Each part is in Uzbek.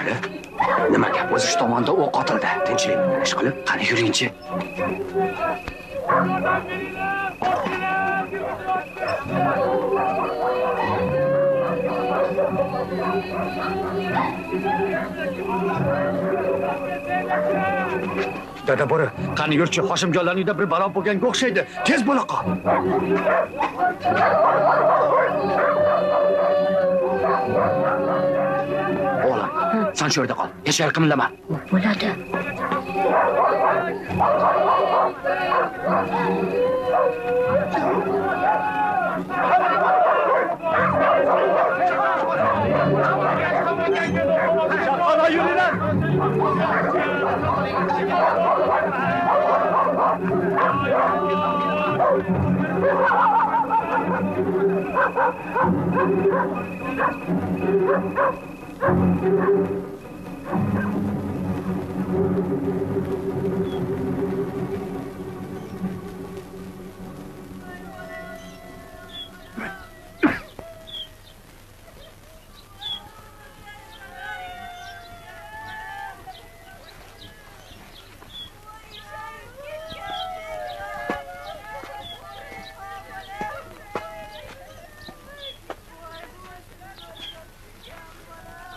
Ali, nima gap? O'zi shu tomonda o'q otildi. Tinchlik ish qilib, qani yuringchi. Dada bo'ri, qani yurchi, Hoshimjonlarning uyida bir balo bo'lganga o'xshaydi. Tez bo'la qol. O'g'lim, sen shu yerda qol. Hech yer qimillama. Bo'ladi. Ana yuringlar.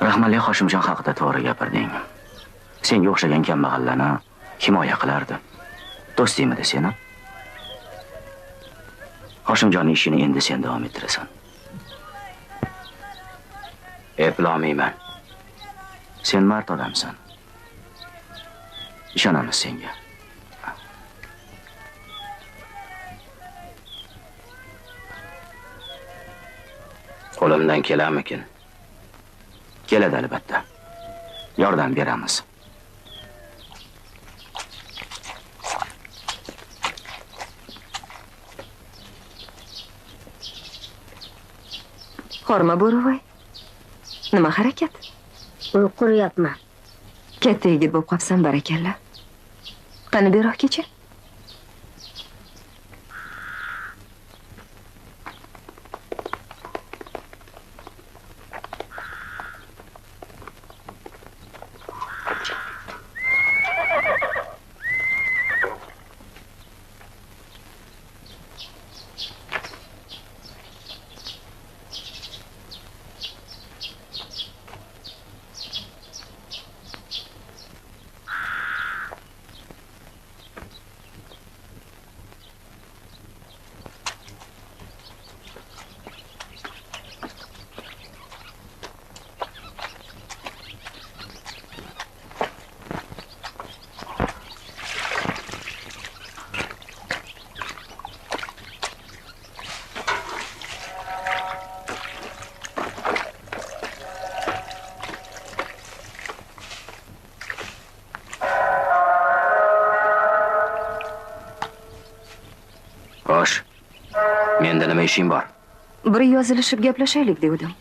Rahmatli Hoshimjon haqida to'g'ri gapirding. Senga o'xshagan kambag'allarni himoya qilardi. Do'st demidi seni? Hoshimjonning ishini endi sen davom ettirasan. Eplolmayman. Sen mard odamsan. Ishonamiz senga. Qo'limdan kelarmikin? Keladi albatta. Yordam beramiz. Qorma bo'rivoy. Nima harakat? Uy quryapman. Katta yigit bo'lib qolsan, barakalla. Qani beroq kecha? Xo'sh. Menda nima ishing bor? Bir yozilishib gaplashaylik dedim.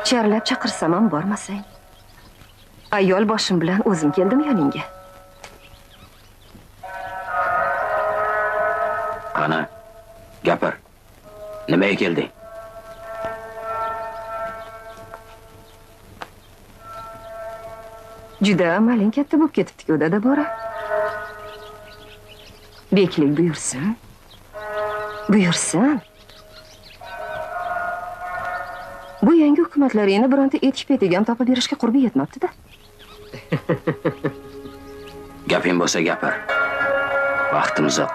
Charlab chaqirsam ham bormasang. Ayol boshim bilan o'zim keldim yoningga. Qani, gapir. Nimaga kelding? Juda amaling katta bo'lib ketibdi-ku, dada Bora. Beklik buyursin. Buyursin. Bu yangi hukumatlaringni bironta etik petiga ham topib berishga qurbi yetmabdi-da. Gaping bo'lsa gapir. Vaqtimiz yo'q.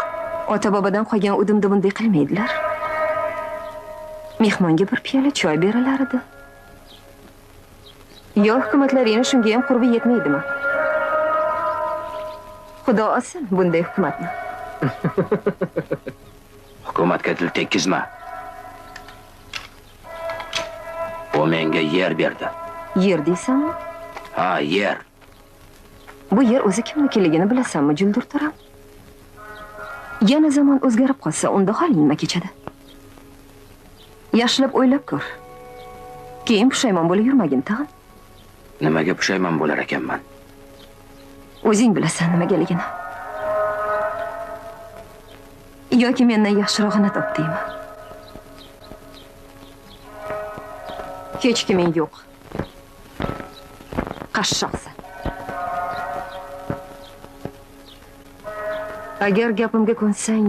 Ota-bobodan qolgan udim-dumdek qilmaydilar. Mehmonga bir piyola choy berilar edi. Yo hukumatlaringni shunga ham qurbi yetmaydimi? Xudo olsin bunday hukumatni. Hukumatga til tekkizma. U menga yer berdi. Yer deysanmi? Ha, yer. Bu yer o'zi kimnikiligini bilasanmi, Juldur To'ram? Yana zamon o'zgarib qolsa, unda holing nima kechadi? Yaxshilab o'ylab ko'r. Keyin pushaymon bo'lib yurmagin tag'in. Nimaga pushaymon bo'lar ekanman? O'zing bilasan nimagaligini. Yoki mendan yaxshirog'ini topdingmi? Hech kiming yo'q. qashshoqsan. Agar gapimga ko'nsang,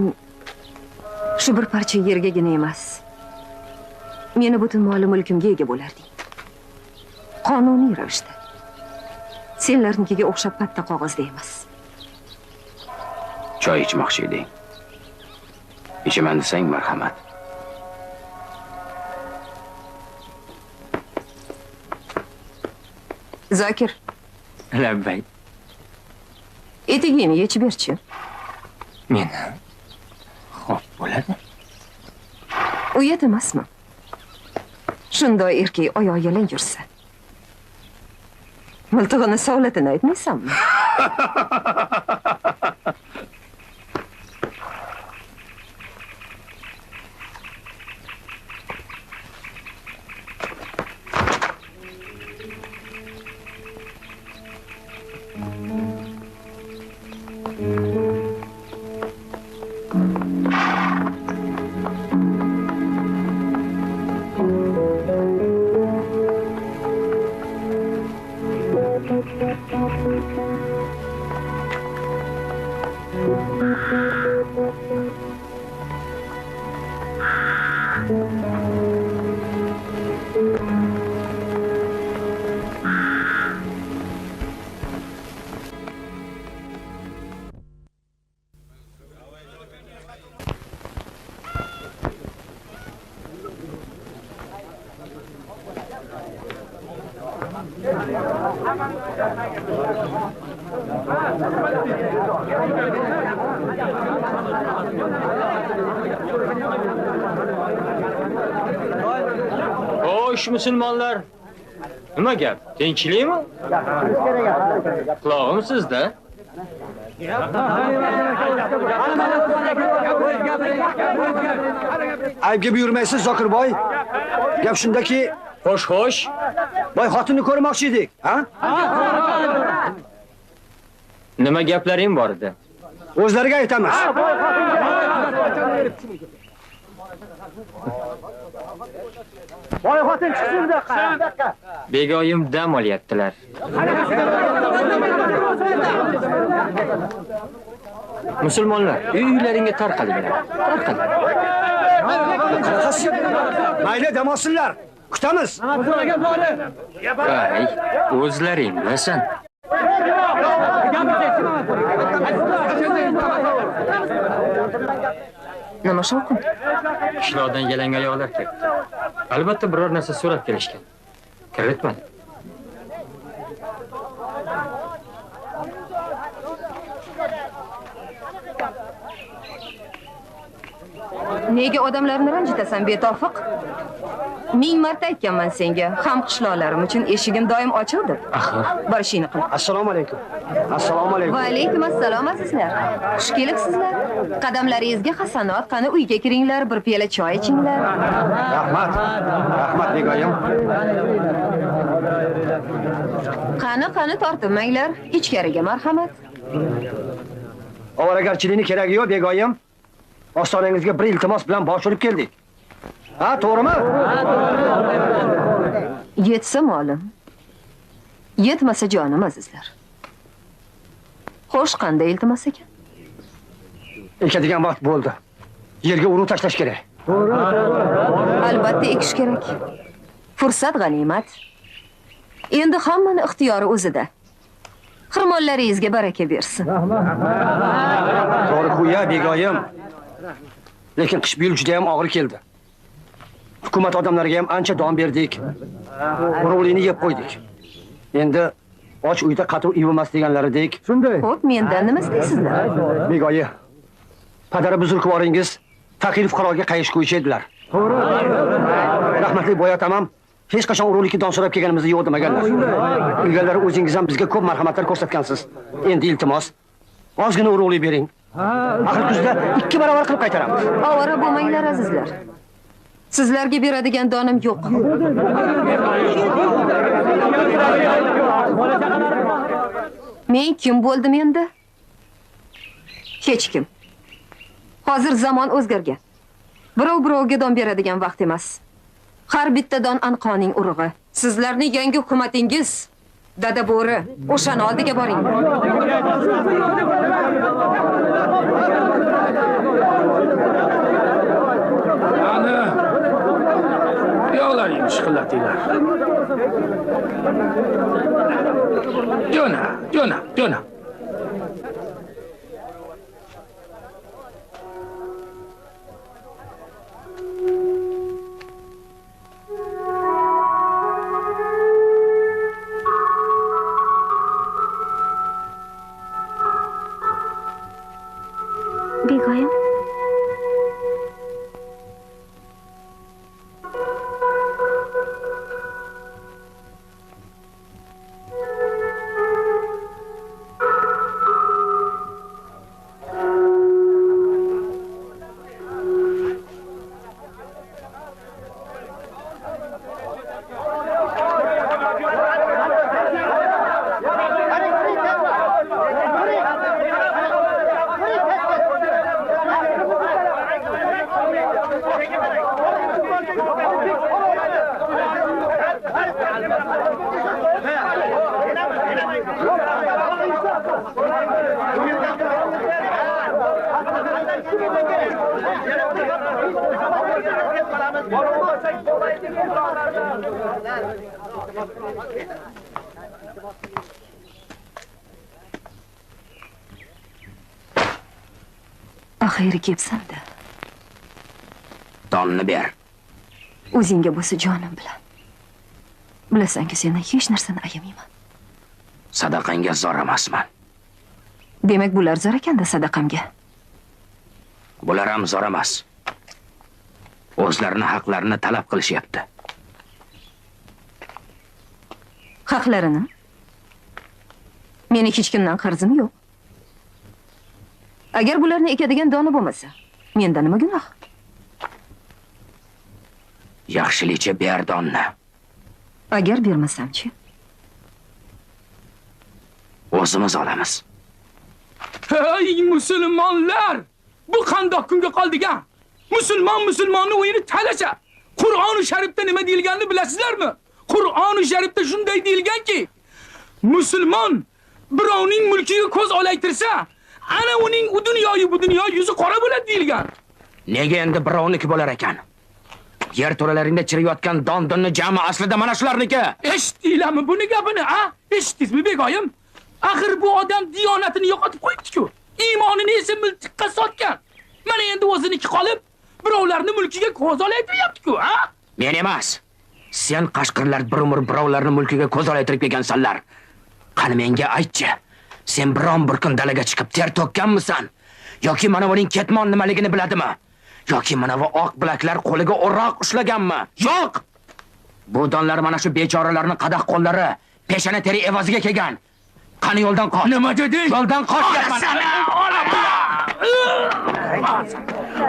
shu bir parcha yergagina emas, meni butun mol mulkimga ega bo'larding. Qonuniy ravishda. Senlarnikiga o'xshab patta qog'ozda emas. Choy ichmoqchi eding. Ichaman desang marhamat. Zokir, Labbay. etigingni yechib berchi. Meni. Xo'p, bo'ladi. Uyat emasmi? Shunday erkak oyoq yalang yursa. Miltig'ini savlatini aytmaysanmi? Xo'sh, musulmonlar. Nima gap? Tinchlikmi? Qulog'im sizda. Aybga buyurmaysiz, Zokir boy. Gap shundaki, Xo'sh. boy xotinni ko'rmoqchi edik, ha? Nima gaplaring bor edi? O'zlariga aytamiz. Boy xotin chiqsin buyoqqa. Begoyim dam olyaptilar. Musulmonlar, uylaringga tarqalinglar. Mayli, dam olsinlar. Kutamiz. Ay, o'zlaring bilasan. Nima shovqin? Qishloqdan yalang oyoqlar keldi. Albatta biror narsa so'rab kelishgan. Kiritmadi. Nega odamlarni ranjitasan, betofiq? 1000 marta aytganman senga, ham qishloqlarim uchun eshigim doim ochiq deb. Axir, Borishingni qil. Assalomu alaykum. Assalomu alaykum. Va alaykum assalom azizlar. Xush kelibsizlar. Qadamlaringizga hasanot, qani uyga kiringlar, bir piyola choy ichinglar. Rahmat. Rahmat begoyim. Qani tortinmanglar, ichkariga marhamat. Ovoragarchilikni keragi yo'q begoyim. Ostonangizga bir iltimos bilan bosh urib keldik. Ha, to'g'rimi? Yetsa molim. Yetmasa jonim azizlar. Xo'sh, qanday iltimos ekan? Ekadigan vaqt bo'ldi. Yerga uruv tashlash kerak. Albatta ekish kerak. Fursat g'animat. Endi hammani ixtiyori o'zida. Xirmonlaringizga baraka bersin. To'g'ri ku-ya begoyim. Lekin qish bu yil juda ham og'ir keldi. Hukumat odamlariga ham ancha don berdik. Urug'likni yeb qo'ydik. Endi och uyda qatuv ivimas deganlaridek. Shunday. Xo'p, mendan nima istaysizlar? Begoyi. Padara buzrukvoringiz faqir fuqaroga qayish qo'yish edilar. To'g'ri. Rahmatli boya tamam. Hech qachon urug'likni don so'rab kelganimizni yo'q demaganlar. Ilgari o'zingiz ham bizga ko'p marhamatlar ko'rsatgansiz. Endi iltimos, ozgina urug'lik bering. Axir kuzda 2 barobar qilib qaytaramiz. Ovora bo'lmanglar azizlar. Sizlarga beradigan donim yo'q. Men kim bo'ldim endi? Hech kim. Hozir zamon o'zgargan. Birov-birovga don beradigan vaqt emas. Har bitta don anqoning urug'i. Sizlarning yangi hukumatingiz Dada bo'ri, o'shani oldiga boring. Ana, yo'qlaring shiqillatinglar. Jo'na. Begoyim. Axiyri kelibsan-da. Donni ber. O'zingga bo'lsa jonim bilan. Bilasanki sendan hech narsani ayamayman. Sadaqangga zor emasman. Demak, bular zor ekanda sadaqamga. Bular ham zor emas. O'zlarini haqlarini talab qilishyapti. Haqlarini? Meni hech kimdan qarzim yo'q. Agar bularni ekadigan doni bo'lmasa, menda nima gunoh? Yaxshilicha ber donni. Agar bermasam-chi? O'zimiz olamiz. Hey musulmonlar! Bu qandoq kunga qoldik-a? Musulmonni o'yini talasha. Qur'oni Sharifda nima deyilganini bilasizlarmi? Qur'oni Sharifda shunday deyilganki, musulmon birovning mulkiga ko'z olaytirsa, ana uning u dunyoyu bu dunyo yuzi qora bo'ladi deyilgan. Nega endi birovniki bo'lar ekan? Yer to'ralaringda chiriyotgan dondonni jami aslida mana shularniki. Eshitdinglarmi buni gapini, a? Eshitdingizmi begoyim? Axir bu odam diyonatini yo'qotib qo'yibdi-ku. Iymonini esa miltiqqa sotgan. Mana endi o'ziniki qolib, birovlarning mulkiga ko'z olaytiryapti-ku, a? Men emas. Sen qashqirlar bir umr birovlarning mulkiga ko'z olaytirib kelgansanlar. Qani menga aytchi. Sen biron bir kun dalaga chiqib ter to'kkanmisan? Yoki mana buning ketmon nimaligini biladimi? Yoki mana bu oq bilaklar qo'liga o'roq ushlaganmi? Yo'q! Bu donlar mana shu bechoralarning qadoq qo'llari peshana teri evaziga kelgan. Qani yo'ldan qoch. Nima deding? Yo'ldan qochyapman.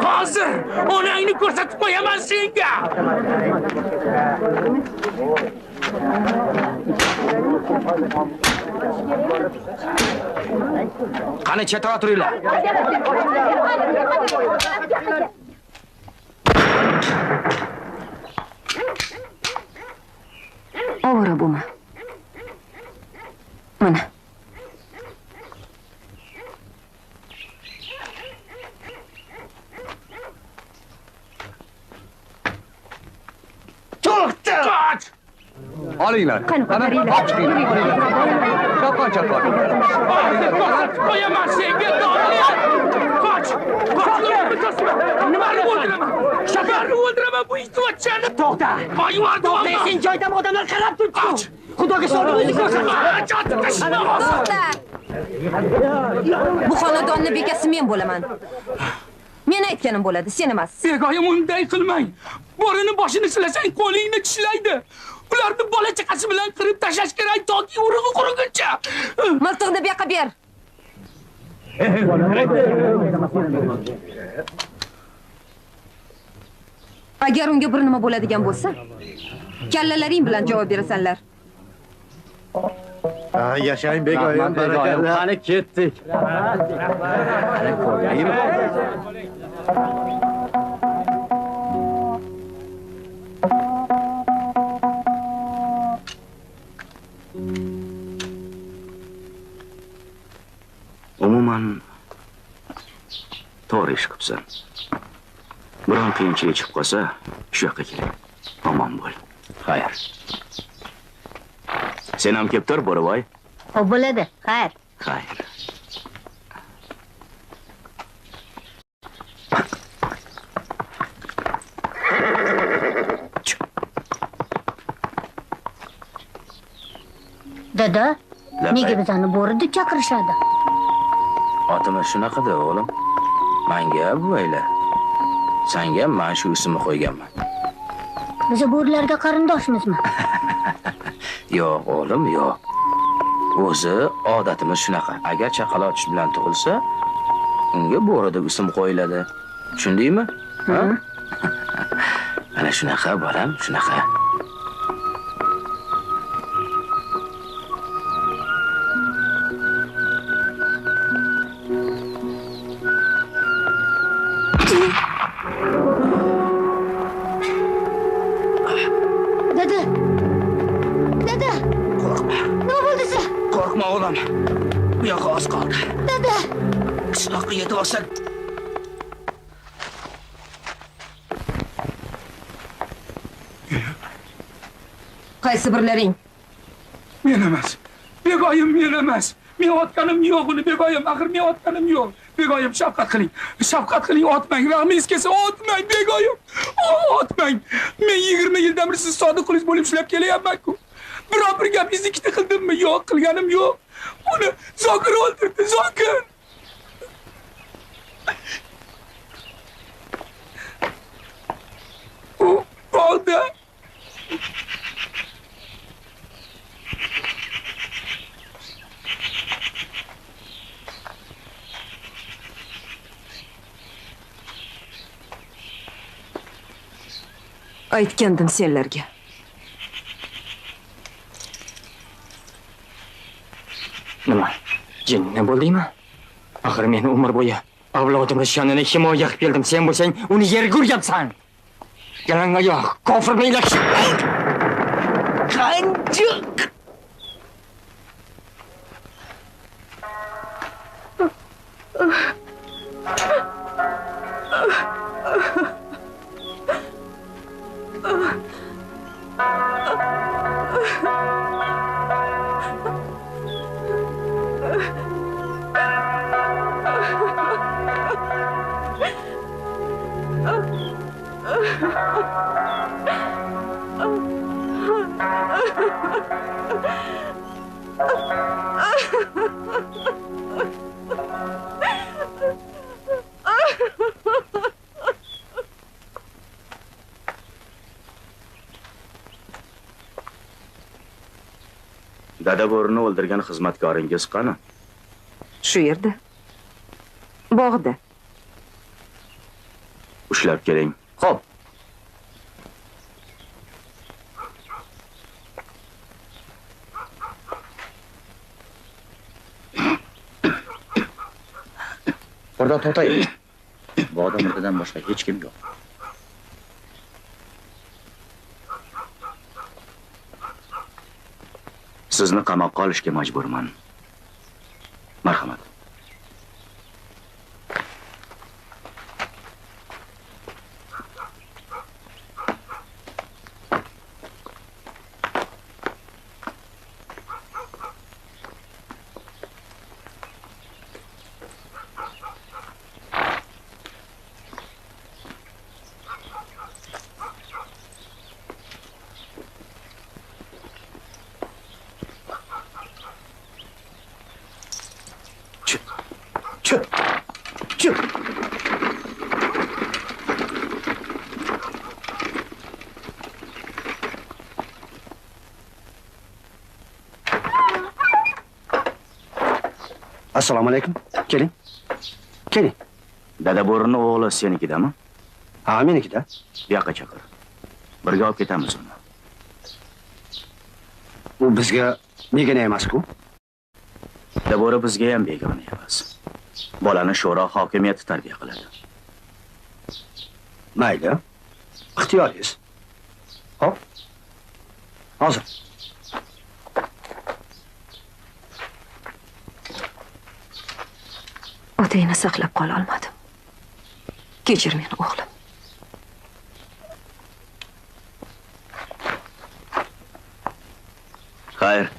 Hozir onangni ko'rsatib qo'yaman senga. Qani chetroq turinglar. Ovora bo'lma. Mana. To'xta! Qoch! Olinglar. Qani qo'taringlar. Chaqon. Qo'yaman senga doniyor. Qoch! Nimani o'ldiraman? Shaharni o'ldiraman bu ichuvachchani. To'xta. To'xta, Sen joydan odamlar qarab turibdi. Xudoga solib Bu xonadonni bekasi men bo'laman. Men aytganim bo'ladi, sen emas. Begoyim unday qilmang. Bo'rini boshini silasang qo'lingni tishlaydi. Ularni bola chaqasi bilan qirib tashlash kerak toki urug'i quriguncha. Miltiqni bu yoqqa ber. Agar unga bir nima bo'ladigan bo'lsa, kallalaring bilan javob berasanlar. Yashang begoyim, barakallah. Qani ketdik. Umuman to'g'ri ish qilibsan. Biron qiyinchilik chiqib qolsa, shu yoqqa keling. Omon bo'l. Xayr. Sen ham kelib tur, Bo'riboy. Xo'p bo'ladi. Xayr. Xayr. Dada, Labay. nega bizani bo'ri deb chaqirishadi? Otimiz shunaqada, o'g'lim. Menga bo'ylar. Senga men shu ismni qo'yganman. Biz bo'rilarga qarindoshmizmi? Yo'q, o'g'lim, yo'q. O'zi odatimiz shunaqa. Agar chaqaloq bilan tug'ilsa, unga bo'ri deb ism qo'yiladi. Tushundingmi? Ha? Ana shunaqa, bolam, shunaqa. Dada. Dada. Qo'rqma. Nima bo'ldi sen? Qo'rqma, o'g'lim. Bu yoqqa oz qoldi. Dada. Qishloqqa yetib olsak, Qaysi birlaring? Men emas. Begoyim men emas. Men otganim yo'q uni, begoyim. Axir men otganim yo'q. Begoyim, shafqat qiling. Shafqat qiling, otmang. Rahmingiz kelsa otmang, begoyim. Otmang. Men 20 yildan beri siz sodiq qulingiz bo'lib ishlab kelyapman-ku. Biror bir gapingizni ikkita qildimmi? Yo'q, qilganim yo'q. Uni Zokir o'ldirdi, Zokir. U bog'da Aytgandim senlarga. Nima? Jinni bo'ldingmi? Axir men umr bo'yi avlodimni shonini himoya qilib keldim. Sen bo'lsang, uni yerga urgansan. Yalangoyoq, kofir meylash. Qanjiq. Dada bo'rini o'ldirgan xizmatkoringiz qani? Shu yerda. Bog'da. Ushlab keling. Xo'p. Burada to'xtay. Bog'da murdadan boshqa hech kim yo'q. Sizni qamoqqa olishga majburman. Marhamat. Assalomu alaykum. Keling. Keling. Dada bo'rini o'g'li senikidami? Ha, menikida. Bu yoqqa chaqir. Birga olib ketamiz uni. U bizga begona emas-ku. Dada bo'ri bizga ham begona emas. Bolani sho'ro hokimiyati tarbiya qiladi. Mayli. Ixtiyoringiz. Hop. Hozir. otangni saqlab qola olmadim. Kechir meni, o'g'lim. Xayr.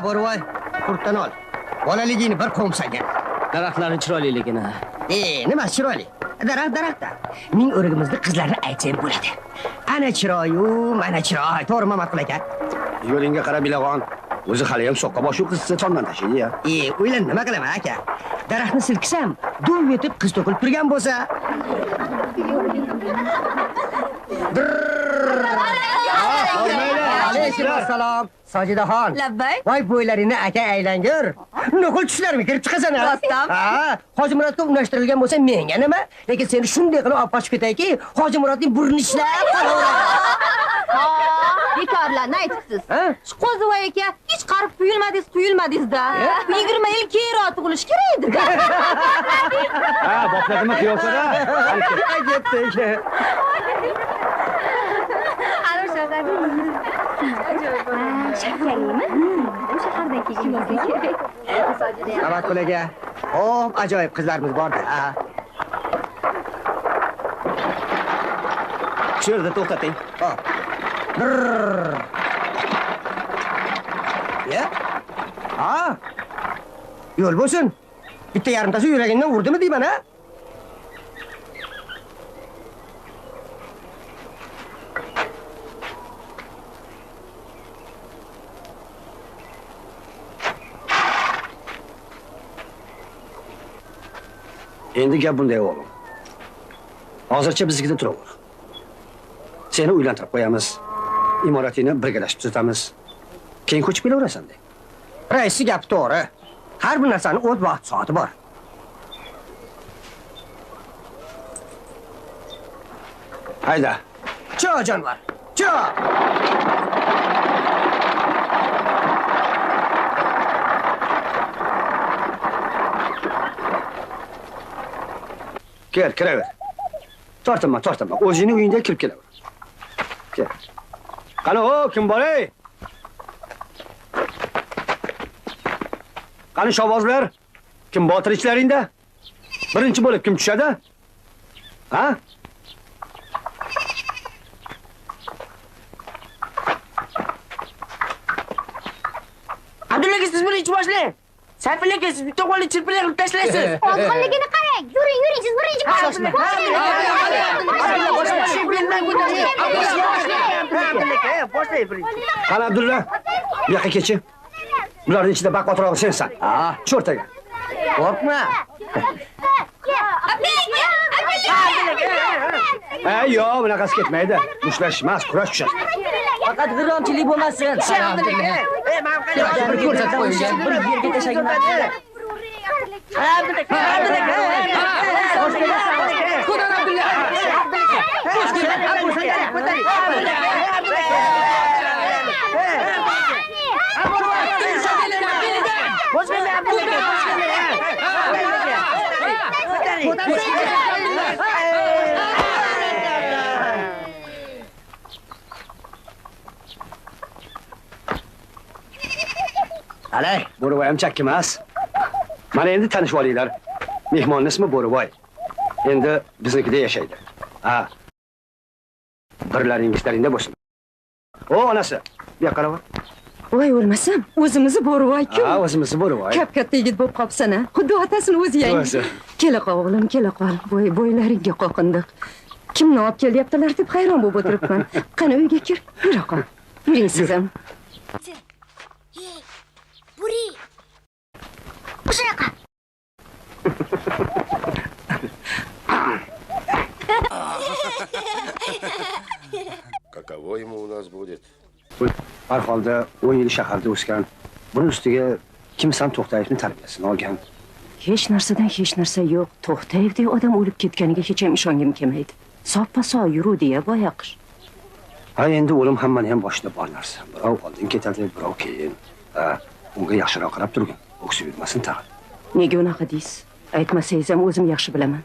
Bo'rvoy, qurtdan ol. Bolaligingni bir qo'msagan. Daraxtlarning chiroyliligini. Nima chiroyli? Daraxt-da. Ming o'rigimizda qizlarni aytsang bo'ladi. Ana chiroyu, mana chiroy. To'g'ri Mamatqul aka? Yo'lingga qarab bilag'on. O'zi hali ham soqqa boshi qizsa tomdan tashlaydi-ya. O'ylan nima qilaman aka? Daraxtni silkisam, duv etib qiz to'kilib turgan bo'lsa. Alaykum. Sojidaxon. Labbay. Voy bo'ylaringni aka aylangur. Nuqul tushlarmi kirib chiqasan ha? Rostdan. Ha, Hoji Murodga unashtirilgan bo'lsa menga nima? Lekin seni shunday qilib olib qochib ketayki, Hoji Murodning burni ishlab qolaveradi. Bekorlarni aytibsiz. Ha? Qo'zivoy aka, hech qarib quyilmadingiz-da. 20 yil keyinroq tug'ilish kerak edi. Ha, bopladimi qiyosada? Ketdi. Shakarlimi? Shahardan kelgan. Mamatqul aka. Xo'p, ajoyib qizlarimiz bor-da. Shu yerda to'xtating. Hop. Ya? Ha? Yo'l bo'lsin. Bitta yarimtasi yuragingdan urdimi deyman, ha? Endi gap bunday o'g'lim. Hozircha biznikida turaver. Seni uylantirib qo'yamiz. Imoratingni birgalashib tuzatamiz. Keyin ko'chib kelaverasan de. Raisi gap to'g'ri. Har bir narsaning o'z vaqt soati bor. Hayda. Cho jonivor. Cho. Kel, kiraver. Tortinma. O'zingning uyingga kirib kelaver. Kel. Qani, kim bor ey? Qani shovozlar? Kim botir ichlaringda? Birinchi bo'lib kim tushadi? Ha? Abdulla aka, siz buni ichib boshlang. Sayfulla aka, siz bitta qo'lni chirpilay qilib tashlaysiz. Ozg'inligini qarang. Yuring, siz birinchi boshlang. Qani Abdulla, bu yoqqa kechi. Bularning ichida baqotrog'i sensan. Ha, cho'rtaga. Qo'rqma. Yo'q, bunaqasi ketmaydi. Mushlash emas, kurash tushadi. Faqat g'irromchilik bo'lmasin. Ko'rsatib qo'ying. Bir yerga tashlagan. Alay, Bo'rivoy ham chakki emas. Mana endi tanishib olinglar. Mehmonning ismi Bo'rivoy. Endi biznikida yashaydi. Ha. Birlaringiz taringda bo'lsin. O, onasi. Bu yoqqa qara. Voy o'lmasam, o'zimizni bo'rivoy-ku. Ha, o'zimizni bo'rivoy. Katta yigit bo'lib qolibsan-a. Xuddi otasini o'zi yangi. O'zi. Kela qol o'g'lim, kela qol. Bo'ylaringga qoqindiq. Kimni olib kelyaptilar deb hayron bo'lib o'tiribman. Qani uyga kir, yura qol. Yuring siz ham. Buri. O'shanaqa. Каково ему у нас будет? Har holda 10 yil shaharda o'sgan. Buning ustiga Kimsan To'xtayevning tarbiyasini olgan. Hech narsadan hech narsa yo'q. To'xtayevdek odam o'lib ketganiga hech ham ishongim kelmaydi. Soppa-sog' yuruvdi-ya boyaqish. Ha, endi o'lim hammani ham boshida bor narsa. Birov oldin ketadi, birov keyin. Ha, unga yaxshiroq qarab turgin. O'ksib yurmasin tag'in. Nega unaqa deysiz? Aytmasangiz ham o'zim yaxshi bilaman.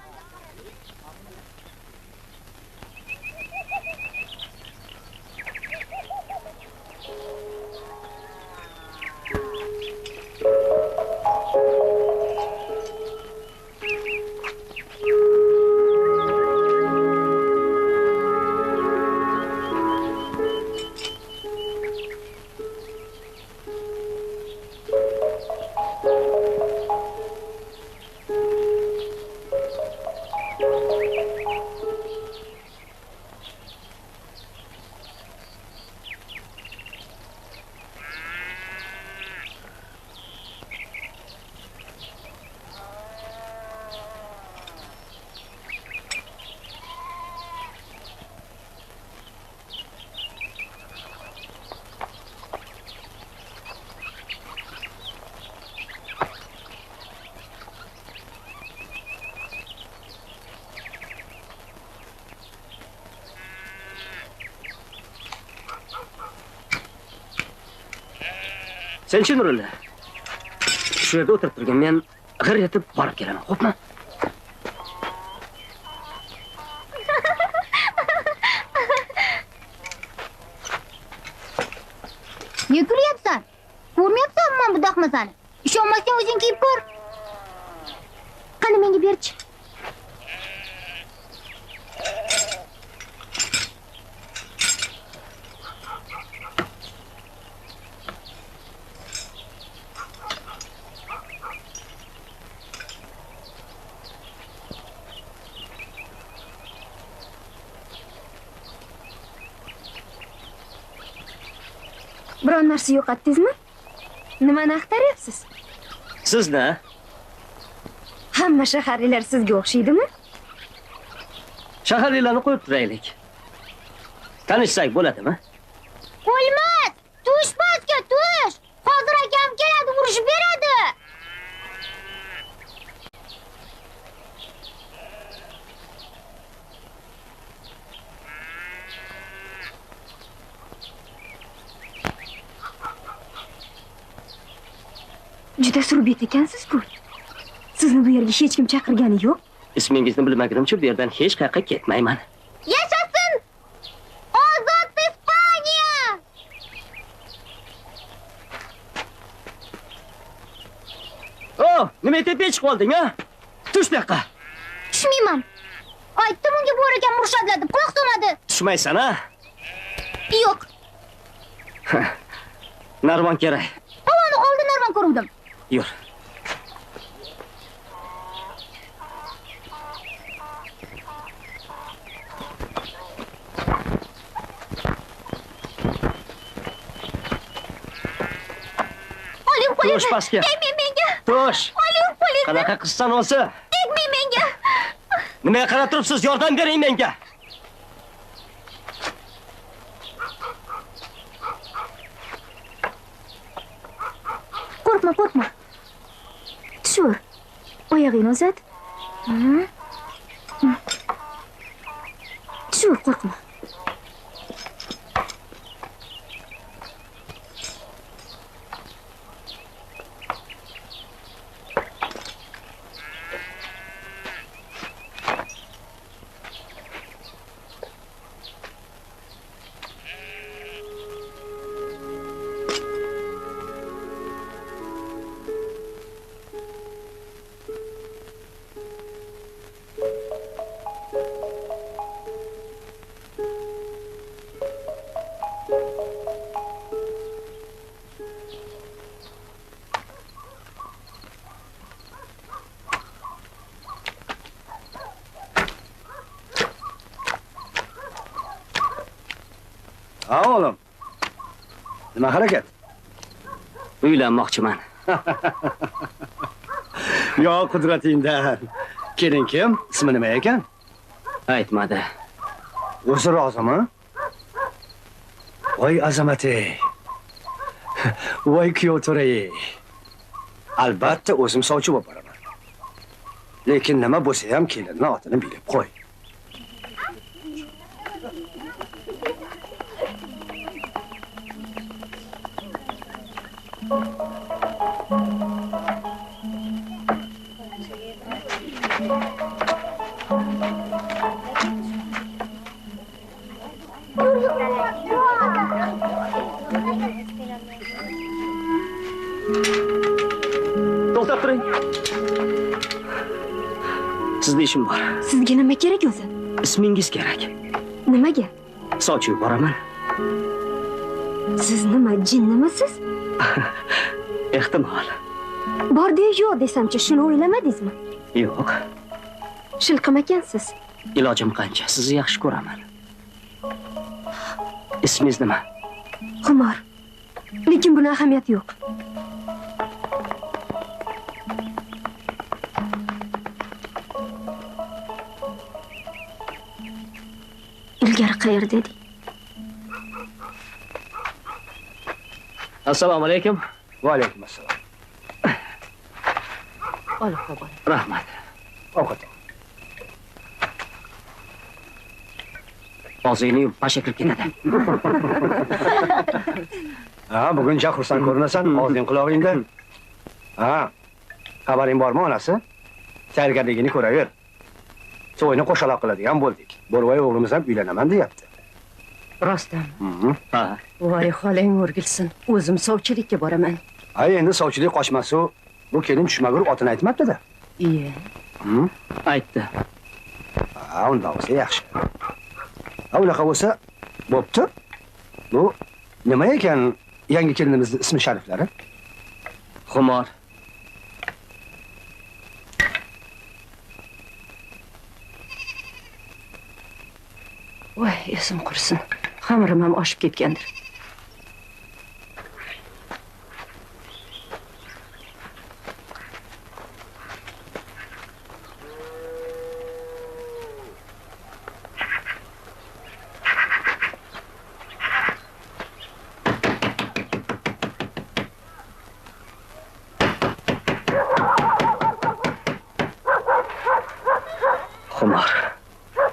Sen-chi Nurulla? Shu yerda o'tirib turgan men g'ir etib borib kelaman, xo'pmi? Niye kulyapsan? Ko'rmayapsanmi bu dahmasani? Ishonmasang o'zing kiyib ko'r. Qani menga berchi. Biron narsa yo'qotdingizmi? Nimani axtaryapsiz? Sizni? Hamma shaharliklar sizga o'xshaydimi? Shaharliklarni qo'yib turaylik. Tanishsak bo'ladimi? O'lmas! Tush pastga tush! Hozir akam keladi, urishib beradi. Juda surbet ekansiz-ku. Sizni bu yerga hech kim chaqirgani yo'q. Ismingizni bilmagunimcha bu yerdan hech qayerga ketmayman. Yashasin! Ozod Ispaniya! Oh, nima etib chiqib qolding, ha? Tush bu yoqqa. Tushmayman. Aytdim unga bu ekan murshadladim, quloq solmadi. Tushmaysan, ha? Yo'q. Narvon kerak. Havoni oldin narvon ko'ruvdim. Yur. Oling qo'lingni. Tush pastga. Tegmang menga. Tush. Oling qo'lingni. Qanaqa qizsan o'zi? Tegmang menga. Nimaga qarab turibsiz? Yordam bering menga. Qo'rqma, qo'rqma. Tushur. Oyog'ingni uzat. Tushur, qo'rqma. Ha o'g'lim. Nima harakat? Uylanmoqchiman. Yo qudratingdan. Kelin kim? Ismi nima ekan? Aytmadi. O'zi rozimi? Voy azamat-ey. Voy kuyov to'ray. Albatta o'zim sovchi bo'lib boraman. Lekin nima bo'lsa ham kelinning otini bilib qo'y. To'xtab turing. Sizda ishim bor. Sizga nima kerak o'zi? Ismingiz kerak. Nimaga? Sovchi yuboraman. Siz nima, jinnimisiz? Ehtimol. Bordi yo'q desamchi, shuni o'ylamadingizmi? Yo'q. Shilqim ekansiz. Ilojim qancha, sizni yaxshi ko'raman. Ismingiz nima? Xumor. Lekin buni ahamiyati yo'q. Ilgari qayerda eding? Assalomu alaykum. Va alaykum assalom. Olib qo'y. Rahmat. Ovqat. Og'zingni yumib, pasha kirib ketadi. Ha, bugun ja xursand ko'rinasan, og'zing qulog'ingda. Ha. Xabaring bormi onasi? Tayyorgarligini ko'raver. To'yni qo'shaloq qiladigan bo'ldik. Bo'rvoy o'g'limiz ham uylanaman deyapti. Rostdan. Ha. Voy, xolang o'rgilsin. O'zim sovchilikka boraman. Ay, endi sovchilik qochmasu, bu kelin tushmagur otini aytmabdi-da. Iye. Aytdi. Ha, unda bo'lsa yaxshi. Ha, unaqa bo'lsa, bo'pti. Bu nima ekan yangi kelinimizning ismi shariflari? Xumor. Voy, esim qursin. Xamirim ham oshib ketgandir. Xumor.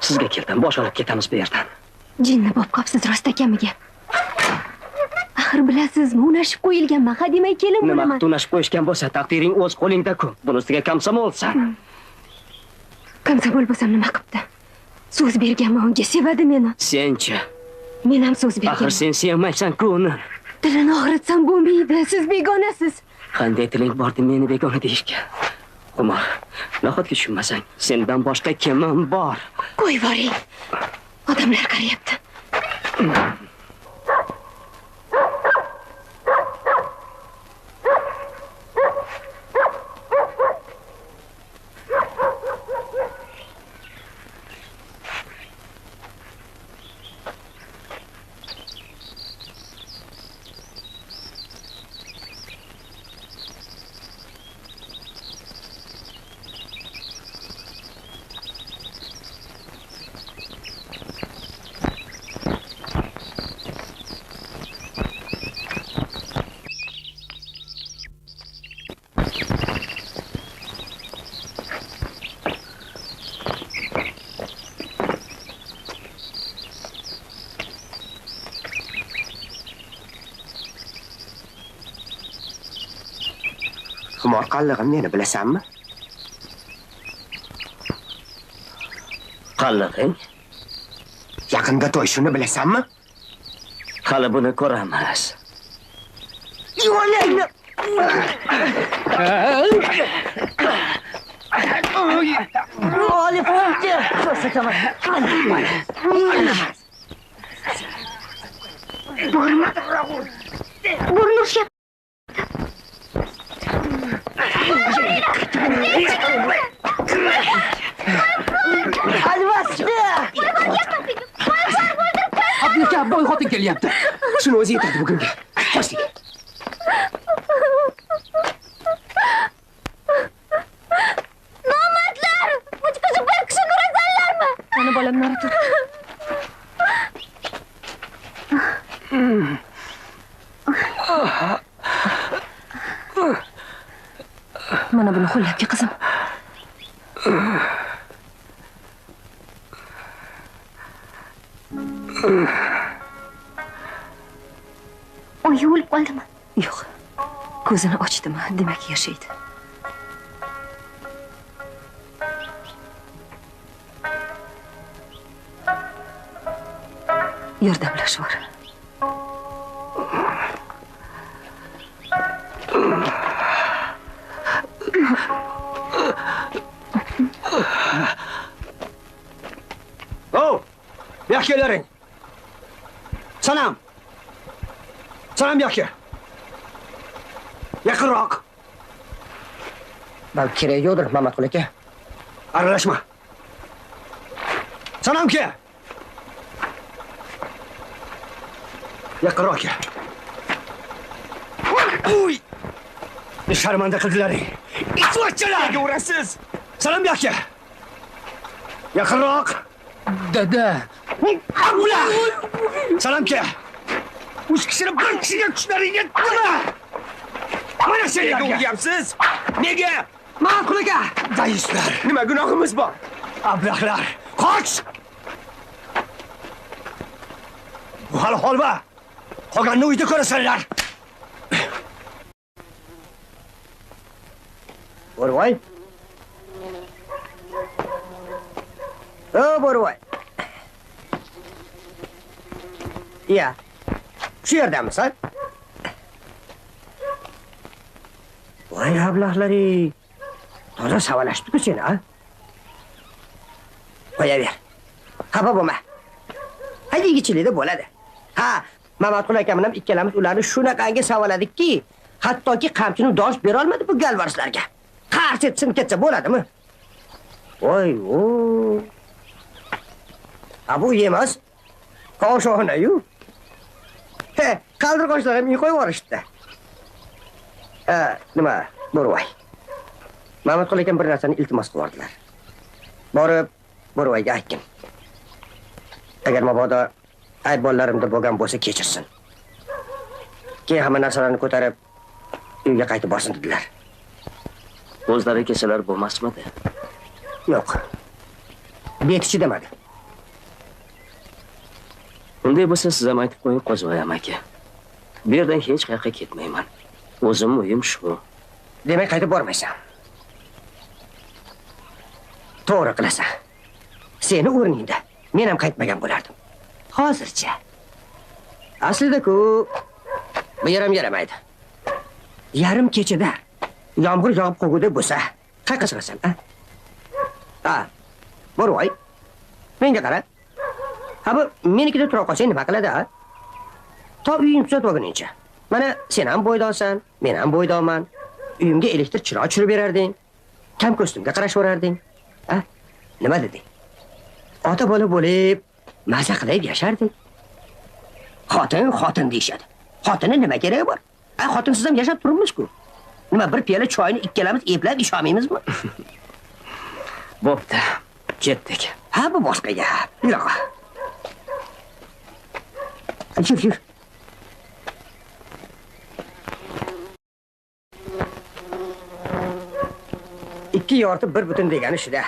Sizga keldim, bosh olib ketamiz bu yerdan. Jinni bo'lib qopsiz rost akamiga. Axir bilasizmi, unashib qo'yilganman. Hademay kelin Nima bo'laman. tunashib qo'yishgan bo'lsa, taqdiring o'z qo'lingda-ku. Buni ustiga komsomolsan. Komsomol bo'lsam nima qilibdi? So'z berganman unga, sevadi meni. Senchi? Men ham so'z Axir berganman. sen sevmaysan-ku uni. Tilini og'ritsam bo'lmaydi. Siz begonasiz. Qanday tiling bordi meni begona deyishga? Xumor, nahotki tushunmasang, sendan boshqa kimim bor? Qo'y boring. Odamlar qarayapti. Xumor qallig'im meni bilasanmi? Qallig'ing? Yaqinda to'y, shuni bilasanmi? Hali buni ko'ramiz. Yo'lingni. Olib qo'ydi. Ko'rsataman. Burni ushlab. Albatta. Abduka, bo'y vaqti kelyapti. Shuni o'zi yetadi bugunga. Qo'shing. Nomardlar! Buchqizib bir kishi ko'rasanlarmi? Qani bolam, nari tur. Mana buni qo'llabki, qizim. Oyi o'lib qoldimi? Yo'q. Ko'zini ochdimi? Demak, yashaydi. Yordamlashvor. Oh! Buyoqqa kelaring. Sanam. Sanam buyoqqa. Yaqinroq. Balki kerak yo'qdir, Mamatqul aka. Aralashma. Sanam ke. Yaqinroq ke. Uy! Sharmanda qildilaring. Itvochalar! Nega urasiz? Sanam buyoqqa. Yaqinroq. Dada. Ular! Salom ke. 3 kishini bir kishiga tushlaring yetdimi? Mana senlarga. Nega uryapsiz? Nega? Ma'qul aka. Zaiflar. Nima gunohimiz bor? Ablahlar, qoch! Bu hali holva. Qolganini uyda ko'rasanlar. Bo'rvoy. Bo'rvoy. Ya. Shu yerdamisan? Voy ablahlar-ey. Toza savalashdi-ku seni, ha? Qo'yaver. Xafa bo'lma. Hayigichilikda bo'ladi. Ha, Mamatqul aka bilan ikkalamiz ularni shunaqangi savaladikki, hattoki qamchini dosh bera olmadi bu galvarslarga. Qars etsin ketsa bo'ladimi? Voy, o. Abu emas. Qoshoqna-yu. He, qaldirg'ochlar ham qo'yib yuborishdi. Nima, Bo'rvoy. Mamatqul akam bir narsani iltimos qildilar. Borib, Bo'rvoyga aytdim. Agar mabodo ayb bolalarimda bo'lgan bo'lsa kechirsin. Keyin hamma narsalarni ko'tarib uyga qaytib borsin dedilar. O'zlari kelsalar bo'lmasmidi? Yo'q. Betichi demadi. Unday bo'lsa siz ham aytib qo'ying Qo'zvoyam aka. Bu yerdan hech qayerga ketmayman. O'zim uyim shu. Demak qaytib bormaysan. To'g'ri qilasan. Seni o'rningda men ham qaytmagan bo'lardim. Hozircha. Aslida-ku bu yer ham yaramaydi. Yarim kechada yomg'ir yog'ib qo'ygudek bo'lsa, qayerga chiqasan, a? Ha. Bo'rvoy. Menga qara. Ha bu menikida tura qolsang nima qiladi, a? To uying tuzatib olguningcha. Mana sen ham bo'ydonsan, men ham bo'ydonman. Uyimga elektr chiroq tushirib berarding. Kam ko'stumga qarashvorarding. Ha? Nima deding? Ota bola bo'lib, maza qilib yashardik. Xotin deyishadi. Xotini nima keragi bor? Xotinsiz ham yashab turibmiz-ku. Nima bir piyola choyni ikkalamiz eplab ishamaymizmi? Bo'pti. Ketdik. Ha, bu boshqa gap. Yo'q. Yur. Ikki yortib bir butun degani shuda.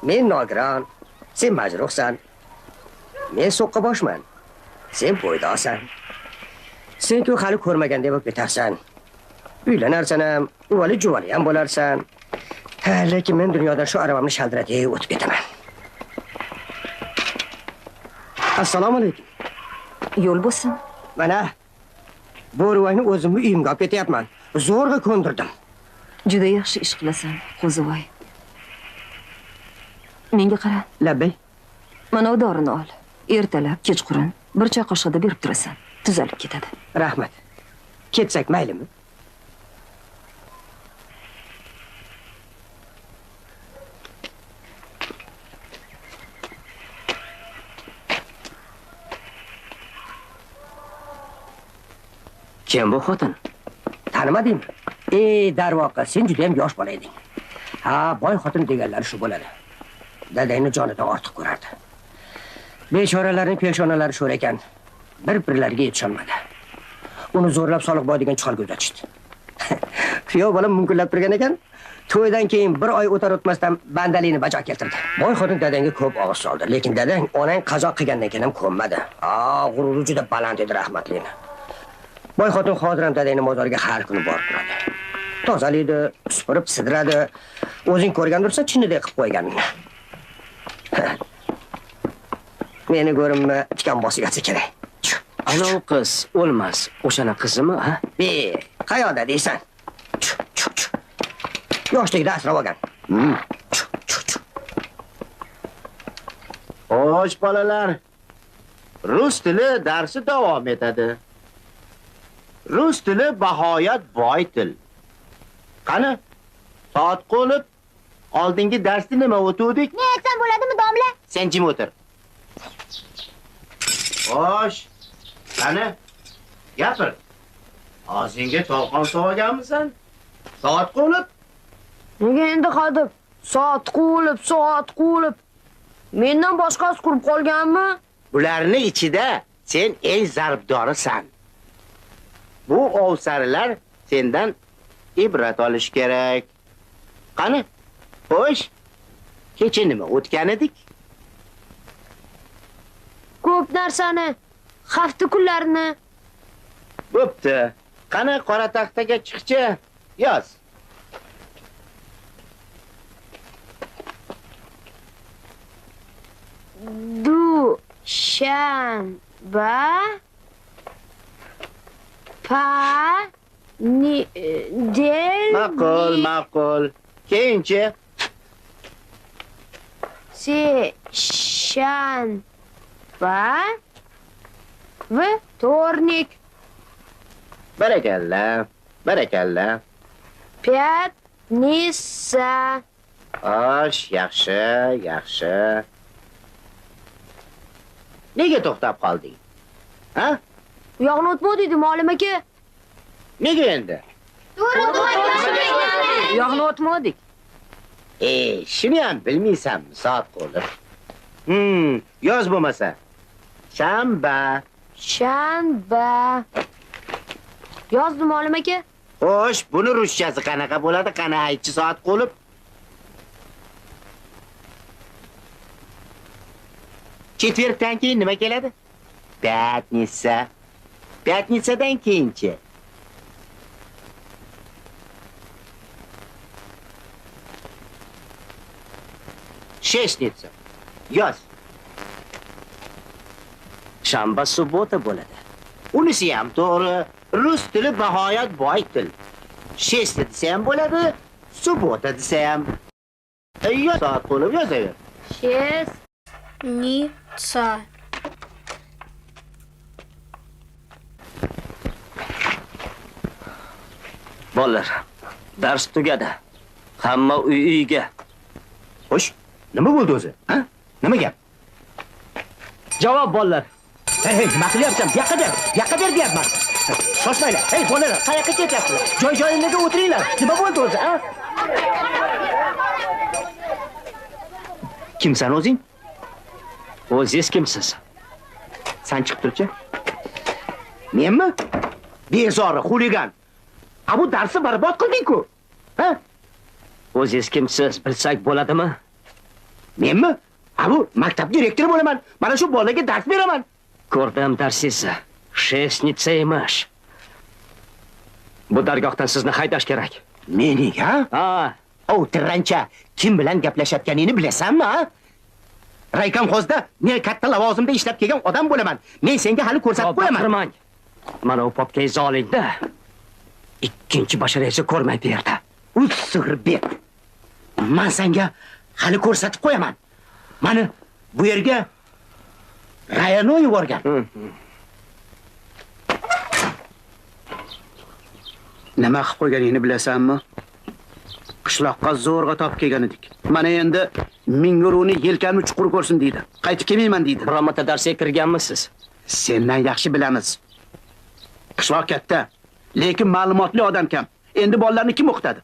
Men nogiron, sen majruhsan. Men so'qqa boshman. Sen bo'ydonsan. Sen-ku hali ko'rmaganda bo'lib ketarsan. Uylanarsan ham, uvali-juvali ham bo'larsan. Ha, lekin men dunyodan shu arabamni shaldiratib o'tib ketaman. Assalomu alaykum. Yo'l bo'lsin. Mana Bo'rvoyni o'zimni uyimga olib ketyapman. Zo'rg'a ko'ndirdim. Juda yaxshi ish qilasan, Qo'zivoy. Menga qara. Labbay. Mana dorini ol. Ertalab, kechqurun bir choy qoshiqda berib turasan. Tuzalib ketadi. Rahmat. Ketsak maylimi? Kim bu xotin? Tanimadingmi? Darvoqe, sen juda ham yosh bola eding. Ha, boy xotin deganlari shu bo'ladi. Dadangni jonidan ortiq ko'rardi. Bechoralarning peshonalari sho'r ekan. Bir-birlariga yetisholmadi. Uni zo'rlab soliq boydigan chiqarga uzatishdi. Kuyov bola munkullab turgan ekan. To'ydan keyin bir oy o'tar o'tmasdan bandalikni bajo keltirdi. Boy xotin dadangga ko'p og'iz soldi, lekin dadang onang qazo qilgandan keyin ham ko'nmadi. G'ururi juda baland edi rahmatlining. Boy xotin hozir ham dadangning mozoriga har kuni borib turadi. Tozalaydi, supurib sidiradi. O'zing ko'rgandursan, chinidek qilib qo'ygan. Meni ko'rimni tikan bosib yotsa kerak. Ana qiz o'lmas, o'shana qizimi, ha? Qayoqda deysan? Yoshligida asrab olgan. Xo'sh, bolalar. Rus tili darsi davom etadi. Rus tili bahoyat boy til. Qani, soat qo'lib, oldingi darsda nima o'tuvdik? Ne aytsam bo'ladimi, domla? Sen jim o'tir. Xo'sh. Qani, gapir. Og'zingga tolqon solganmisan? Soat qo'lib? Nega endi qadib? Soat qulib. Mendan boshqasi qurib qolganmi? Bularning ichida sen eng zarbdorisan. Bu ovsarilar sendan ibrat olish kerak. Qani? Xo'sh. Kecha nima o'tgan edik? Ko'p narsani, hafta kunlarini. Bo'pti. Qani qora taxtaga chiqchi, yoz. Shanba Ma'qul. Keyinchi? Shanba va tornik. Barakalla. Pятница. Xo'sh, yaxshi. Nega to'xtab qolding? Ha? U yoqni o'tmadingmi, Molim aka? Nega endi? U yoqni o'tmadik. Shuni ham bilmaysanmi, soat qo'lib? Yoz bo'lmasa. Shanba. Yozdim, Molim aka. Xo'sh, buni ruschasi qanaqa bo'ladi? Qani aytchi soat qo'lib? Четвертdan keyin nima keladi? Пятница. Пятницаdan keyinchi. Sheshnitsa. Yoz. Shanba, subbota bo'ladi. Unisi ham to'g'ri. Rus tili bahoyat boy til. Shesni desa ham bo'ladi, subbota desa ham. Yoz soat qo'lib yozaver. Shesnica. Bolalar, dars tugadi. Hamma uyiga. Xo'sh, nima bo'ldi o'zi? Ha? Nima gap? Javob bolalar. Hey, nima qilyapsan? Yoqqa ber deyapman. Shoshmanglar. Hey, bolalar, qayoqqa ketyapsizlar? Joy-joyingizga o'tiringlar. Nima bo'ldi o'zi, ha? Kimsan o'zing? O'zingiz kimsiz? Sen chiqib turchi. Menmi? Bezori, xuligan. Bu darsni barbod qilding-ku. Ha? O'zingiz kimsiz? Bilsak bo'ladimi? Menmi? Bu maktab direktori bo'laman. Mana shu bolaga dars beraman. Ko'rdim darsingizni. Shesnitsa emish. Bu dargohdan sizni haydash kerak. Mening, ha? Ha. Tirrancha, kim bilan gaplashayotganingni bilasanmi, ha? Raykomxozda men katta lavozimda ishlab kelgan odam bo'laman. Men senga hali ko'rsatib qo'yaman. Mana u popkay zolingda ikkinchi basharasi ko'rmay berdi. Sig'irbek. Men senga hali ko'rsatib qo'yaman. Mana bu yerga rayonga yuborgan. Nima qilib qo'yganingni bilasanmi? Qishloqqa zo'rg'a topib kelgan edik. Mana endi Minguruni yelkamni chuqur ko'rsin deydi. Qaytib kelmayman deydi. Biror marta darsga kirganmisiz? Sendan yaxshi bilamiz. Qishloq katta. Lekin ma'lumotli odam kam. Endi bolalarni kim o'qitadi?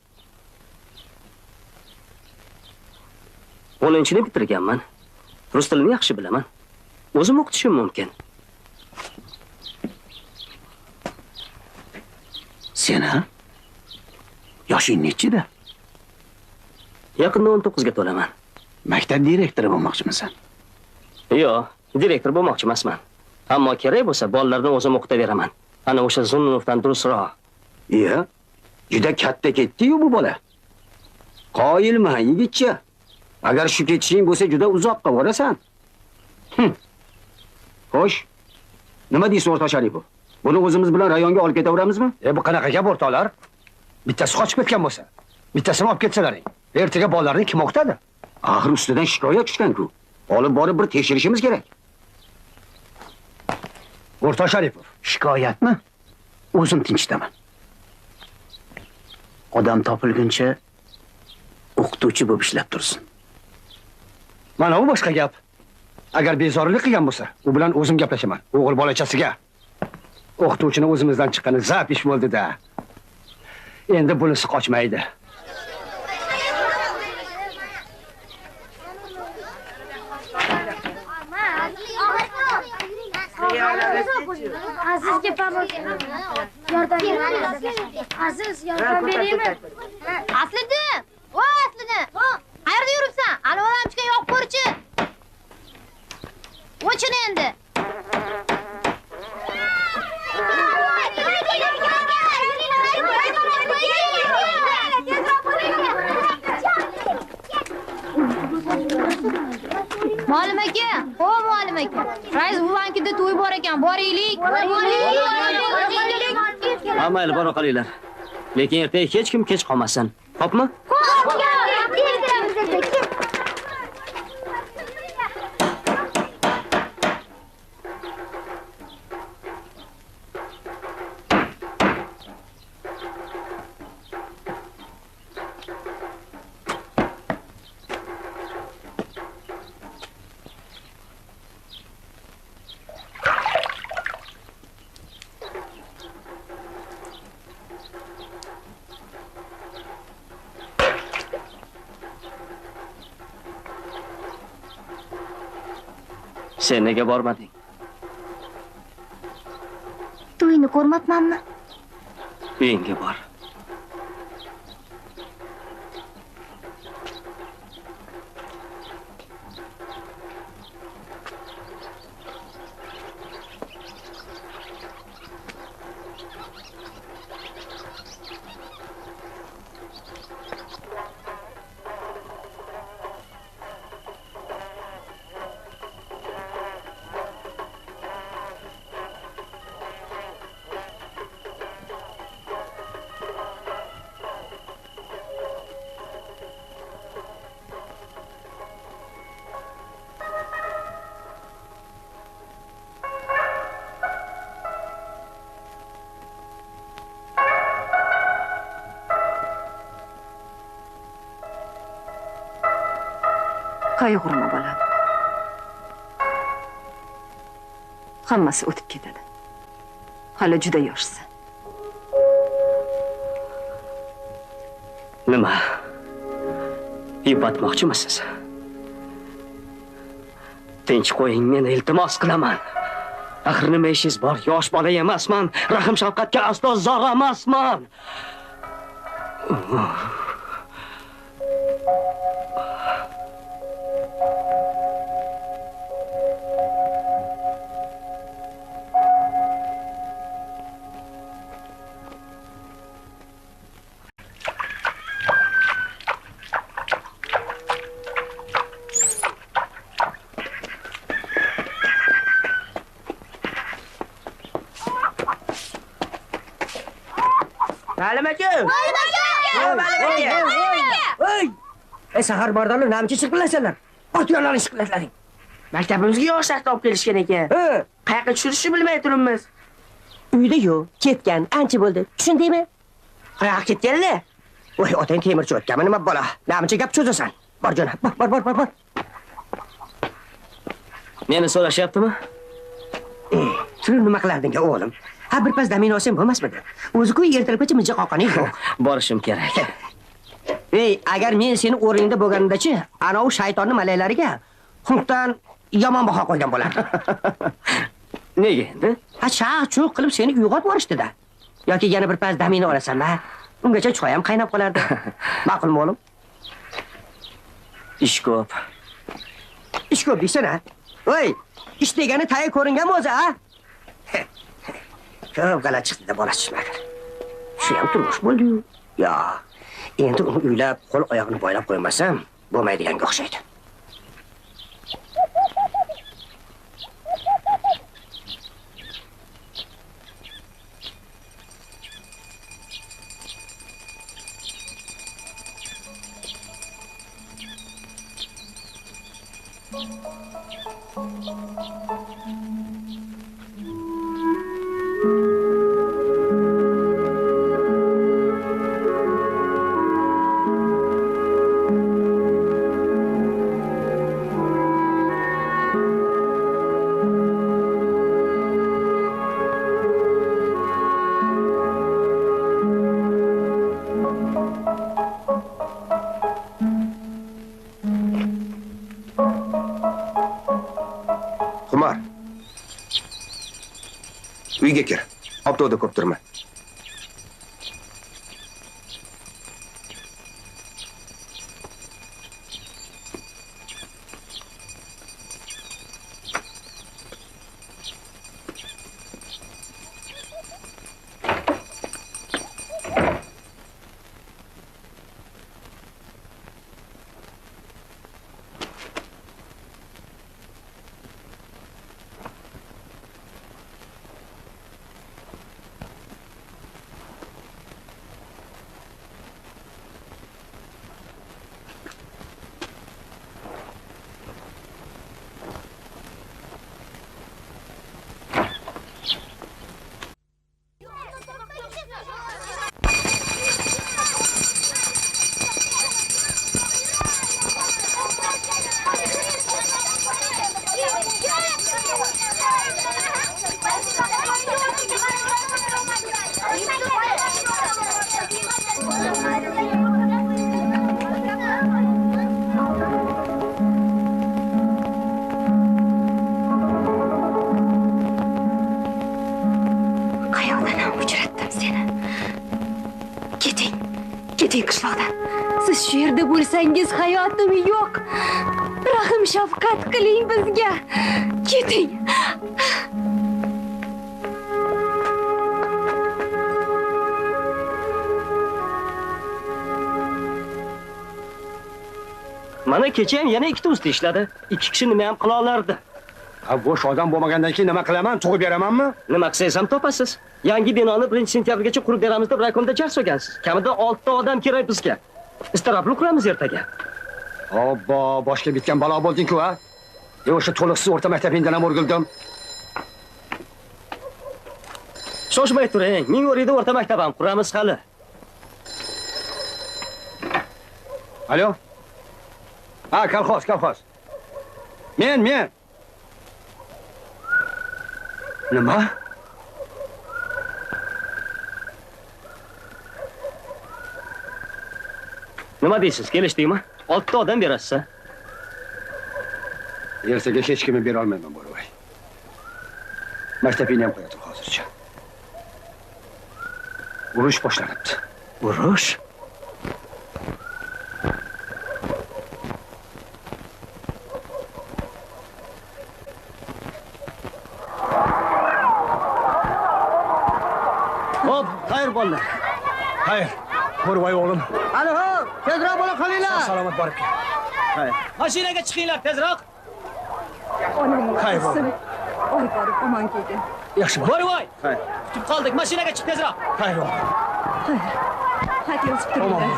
10-ni bitirganman. Rus tilini yaxshi bilaman. O'zim o'qitishim mumkin. Sen ha? Yoshing nechida? Yaqinda 19 ga to'laman. Maktab direktori bo'lmoqchimisan? Yo'q, direktor bo'lmoqchi emasman. Ammo kerak bo'lsa, bolalarni o'zim o'qitaveraman. Ana o'sha Zunnunovdan durustroq. Iya, juda katta ketdi-yu bu bola. Qoyilman, yigitcha. Agar shu ketishing bo'lsa, juda uzoqqa borasan. Xo'sh. Nima deysiz o'rtoq Sharipov? Buni o'zimiz bilan rayonga olib ketaveramizmi? Bu qanaqa gap o'rtoqlar? Bittasi qochib ketgan bo'lsa, bittasini olib ketsalaring. Ertaga bolalarni kim o'qitadi? Axir ustidan shikoyat tushgan-ku. Olib borib bir tekshirishimiz kerak. O'rtoq Sharipov, Shikoyatmi? O'zim tinchdaman. Odam topilguncha o'qituvchi bo'lib ishlab tursin. mana bu boshqa gap. Agar bezorilik qilgan bo'lsa, u bilan o'zim gaplashaman. O'g'il bolachasiga. O'qituvchini o'zimizdan chiqqani zap ish bo'ldi-da. Endi bunisi qochmaydi. Azizga pomoz. Yordam bering. Aziz, yordam beraymi? Asliddin! Voy Asliddin! Qayerda yuribsan? Ana olamchiga yo'q ko'rchi. O'chin endi. Muallim aka, muallim aka. Rais buvankida to'y bor ekan, boraylik. Ha, mayli, bora qolinglar. Lekin ertaga hech kim kech qolmasin. Xo'pmi? Sen nega bormading? To'yni ko'rmabmanmi? Uyingga bor. Qayg'urma bolam. Hammasi o'tib ketadi. Hali juda yoshsan. Nima? Yupatmoqchimisiz? Tinch qo'ying, meni iltimos qilaman. Axir nima ishingiz bor? Yosh bola emasman. Rahim shafqatga aslo zor emasman. Muallim aka! Voy! Sahar bordani namchi chiqlasanglar. Otganlarni chiqlaslaring. Maktabimizga yoshlar olib kelishgan ekan. Qayoqqa tushirishni bilmay turibmiz. Uyda yo'q, ketgan, ancha bo'ldi. Tushundingmi? Qayoqqa ketganlar? Voy, otang temirchi o'tganmi nima bola? Namchi gap cho'zasan. Bor jo'na, bor. Meni so'rashyaptimi? Sen nima qilarding o'g'lim? Ha birpas damin olsam bo'lmasmidi? O'zi-ku ertalabgacha mijja qoqqaning yo'q. Borishim kerak. Ey, agar men seni o'rningda bo'lganimda-chi, ana u shaytonni malaylariga xunqdan yomon baho qo'ygan bo'lardim. Nega endi? Ha, chaq-chuq qilib seni uyg'otib yuborishdi-da. Yoki yana birpas damini olasan-da. Ungacha choy ham qaynab qolardi. Ma'qulmi o'g'lim? Ish ko'p. Ish ko'p deysan-a? Voy, ish degani tayyor ko'ringanmi o'zi, a? Ko'p g'alati chiqdi-da bola chiqmadi. Shu ham turmush bo'ldi-yu. Yo, endi uni uylab, qo'l oyog'ini boylab qo'ymasam, bo'lmaydiganga o'xshaydi. Xumar. Uyga kir. Obto'da ko'p turma. qishloqda. Siz shu yerda bo'lsangiz hayotim yo'q. Rahim shafqat qiling bizga. Keting. Mana kecha ham yana ikkita usta ishladi. Ikki kishi nima ham qila olardi. Ha, bo'sh odam bo'lmagandan keyin nima qilaman? Tug'ib beramanmi? Nima qilsangiz ham topasiz. Yangi binoni 1-sentyabrgacha qurib beramiz deb raykomda jar so'gansiz. Kamida 6 ta odam kerak bizga. Istarobli quramiz ertaga. Obbo, boshga bitgan balo bo'lding-ku, ha? O'sha to'liqsiz o'rta maktabingdan ham o'rgildim. Shoshmay turing. Ming o'rida o'rta maktab ham quramiz hali. Alo? Ha, kolxoz. Men. Nima? Nima deysiz? Kelishdingmi? 6 ta odam berasiz. Ertaga hech kimni bera olmayman, Bo'rvoy. Maktabingni ham qo'yadim hozircha. Urush boshlanibdi. Urush? Hop, xayr bolalar. Xayr. Bo'rvoy o'g'lim. Alo, tezroq bo'la qolinglar. Salomat borib kel. Xayr. Mashinaga chiqinglar tezroq. Xayr bo'lsin. Oy, borib omon kelgin. Yaxshi bo'l. Bo'rvoy. Xayr. Kutib qoldik. Mashinaga chiq tezroq. Xayr o'g'lim. Xayr, yozib turinglar.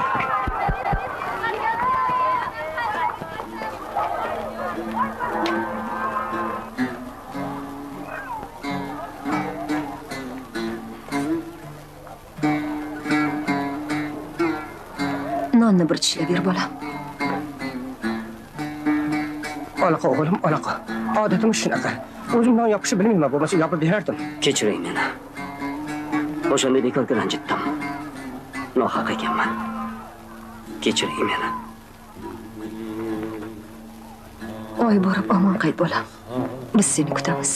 Nonni bir tishlab ber, bolam. Olaqa o'g'lim, olaqa. Odatim shunaqa. O'zim non yopishni bilmayman, bo'lmasa yopib berardim. Kechiring meni. O'shanda bekorga ranjitdim. Nohaq ekanman. Kechiring meni. Oy borib omon qayt bolam. Biz seni kutamiz.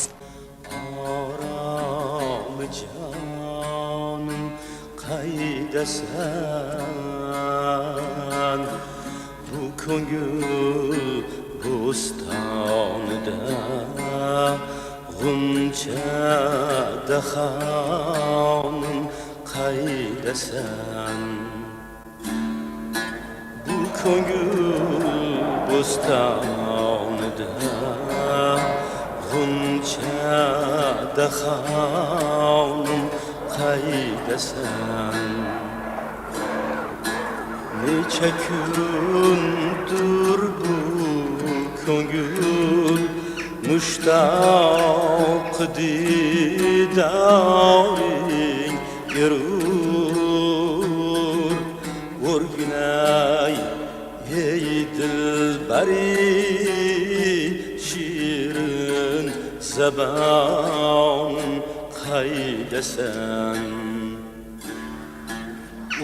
Qaydasan bu ko'ngil bo'stonida g'uncha dahonim qaydasan bu ko'ngil bo'stonida g'uncha dahonim qaydasan necha kundir bu ko'ngil mushtoq didoring yurur o'rginay ey dilbari shirin zabon qaydasan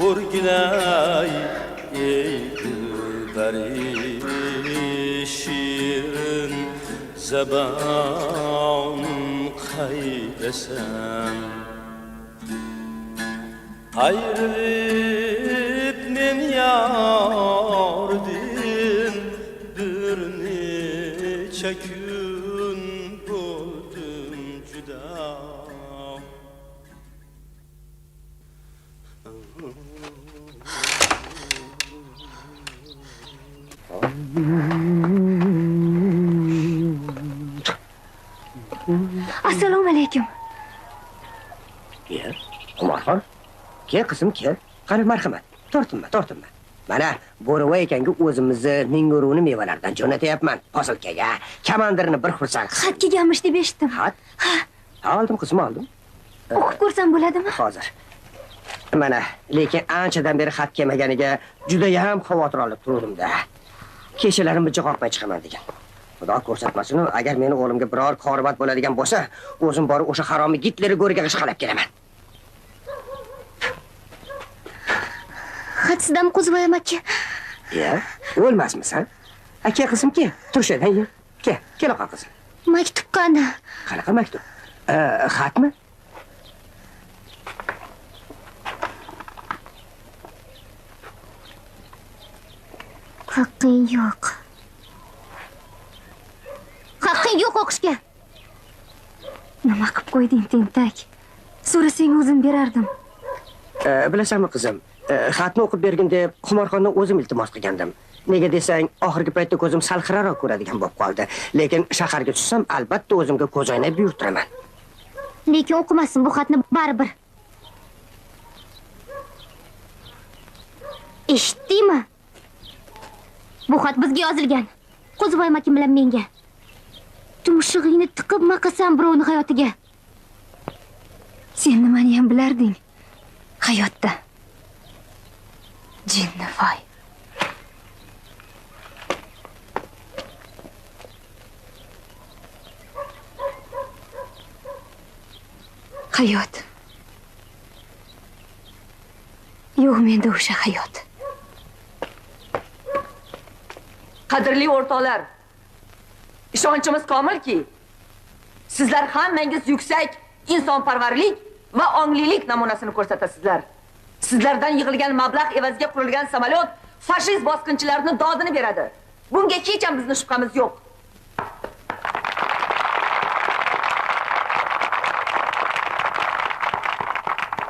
o'rginay ey dilbari shirin zabon qaydasan ayrılıp men yordin bir necha kun bo'ldim juda Assalomu alaykum. Kel, Umarxon. Kel qizim, kel. Qani marhamat. Tortinma. Mana bo'rivoy ekanga o'zimizning urug'ini mevalardan jo'natyapman. Posilkaga kamandirni bir xursand. Xat kelganmish deb eshitdim. Xat? Ha, oldim qizim, oldim. O'qib ko'rsam bo'ladimi? Hozir. Mana, lekin anchadan beri xat kelmaganiga juda ham xavotir olib turdim-da. Kechalarim bicha qoqmay chiqaman degan. Xudo ko'rsatmasin, agar meni o'g'limga biror koribat bo'ladigan bo'lsa, o'zim borib o'sha haromi Gitlerni go'riga ishqalab kelaman. Xat sizdan Qo'ziboyam aka. Ya, o'lmasmisan? Aka qizim, kel, turishadan ye. Kel oqa qizim. Maktub qani? Qanaqa maktub? Xatmi? Haqqing yo'q. Haqqing yo'q o'qishga. Nima qilib qo'yding, tentak? So'rasang o'zim berardim. Bilasanmi qizim, xatni o'qib bergin deb Xumarxondan o'zim iltimos qilgandim. Nega desang, oxirgi paytda ko'zim sal xiraroq ko'radigan bo'lib qoldi. Lekin shaharga tushsam, albatta o'zimga ko'z o'ynab buyurtiraman. Lekin o'qimasin bu xatni baribir. Eshitdingmi? Bu xat bizga yozilgan. Qo'ziboy akim bilan menga. Tumshug'ingni tiqib maqasam birovni hayotiga. Sen nimani ham bilarding? Hayotda. Jinnivoy. Hayot. Yo'q menda o'sha hayot. Qadrli o'rtoqlar, ishonchimiz komilki, sizlar hammangiz yuksak insonparvarlik va onglilik namunasini ko'rsatasizlar. Sizlardan yig'ilgan mablag' evaziga qurilgan samolyot fashist bosqinchilarning dodini beradi. Bunga hech ham bizning shubhamiz yo'q.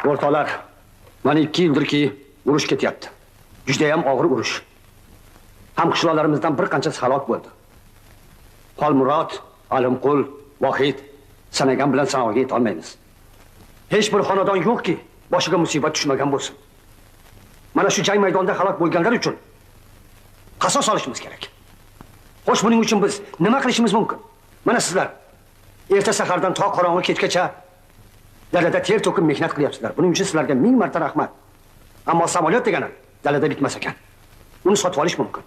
O'rtoqlar, mana 2 yildirki urush ketyapti. Juda ham og'ir urush. Hamqishloqlarimizdan bir qanchasi halok bo'ldi. Xolmurod, Alimqul, Vohid sanagan bilan sanoqga yeta olmaymiz. Hech bir xonadon yo'qki boshiga musibat tushmagan bo'lsin. Mana shu jang maydonida halok bo'lganlar uchun qasos olishimiz kerak. Xo'sh, buning uchun biz nima qilishimiz mumkin? Mana sizlar erta sahardan to qorong'i kechgacha dalada ter to'kib mehnat qilyapsizlar. Buning uchun sizlarga 1000 marta rahmat. Ammo samolyot degani dalada bitmas ekan. Uni sotib olish mumkin.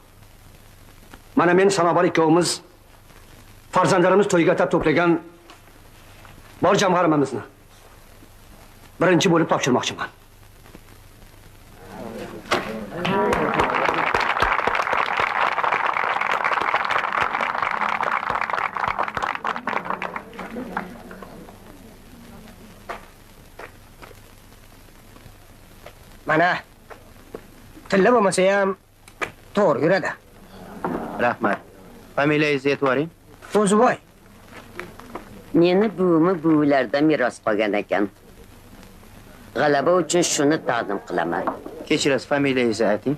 Mana men Sanobar ikkovimiz farzandlarimiz to'yiga atab to'plagan bor jamg'armamizni birinchi bo'lib topshirmoqchiman. Mana tilla bo'lmasa ham to'g'ri yuradi. Rahmat. Familiyangizni aytib yuboring. O'ziboy. Meni buvimni buvilardan meros qolgan ekan. G'alaba uchun shuni taqdim qilaman. Kechirasiz, familiyangizni ayting.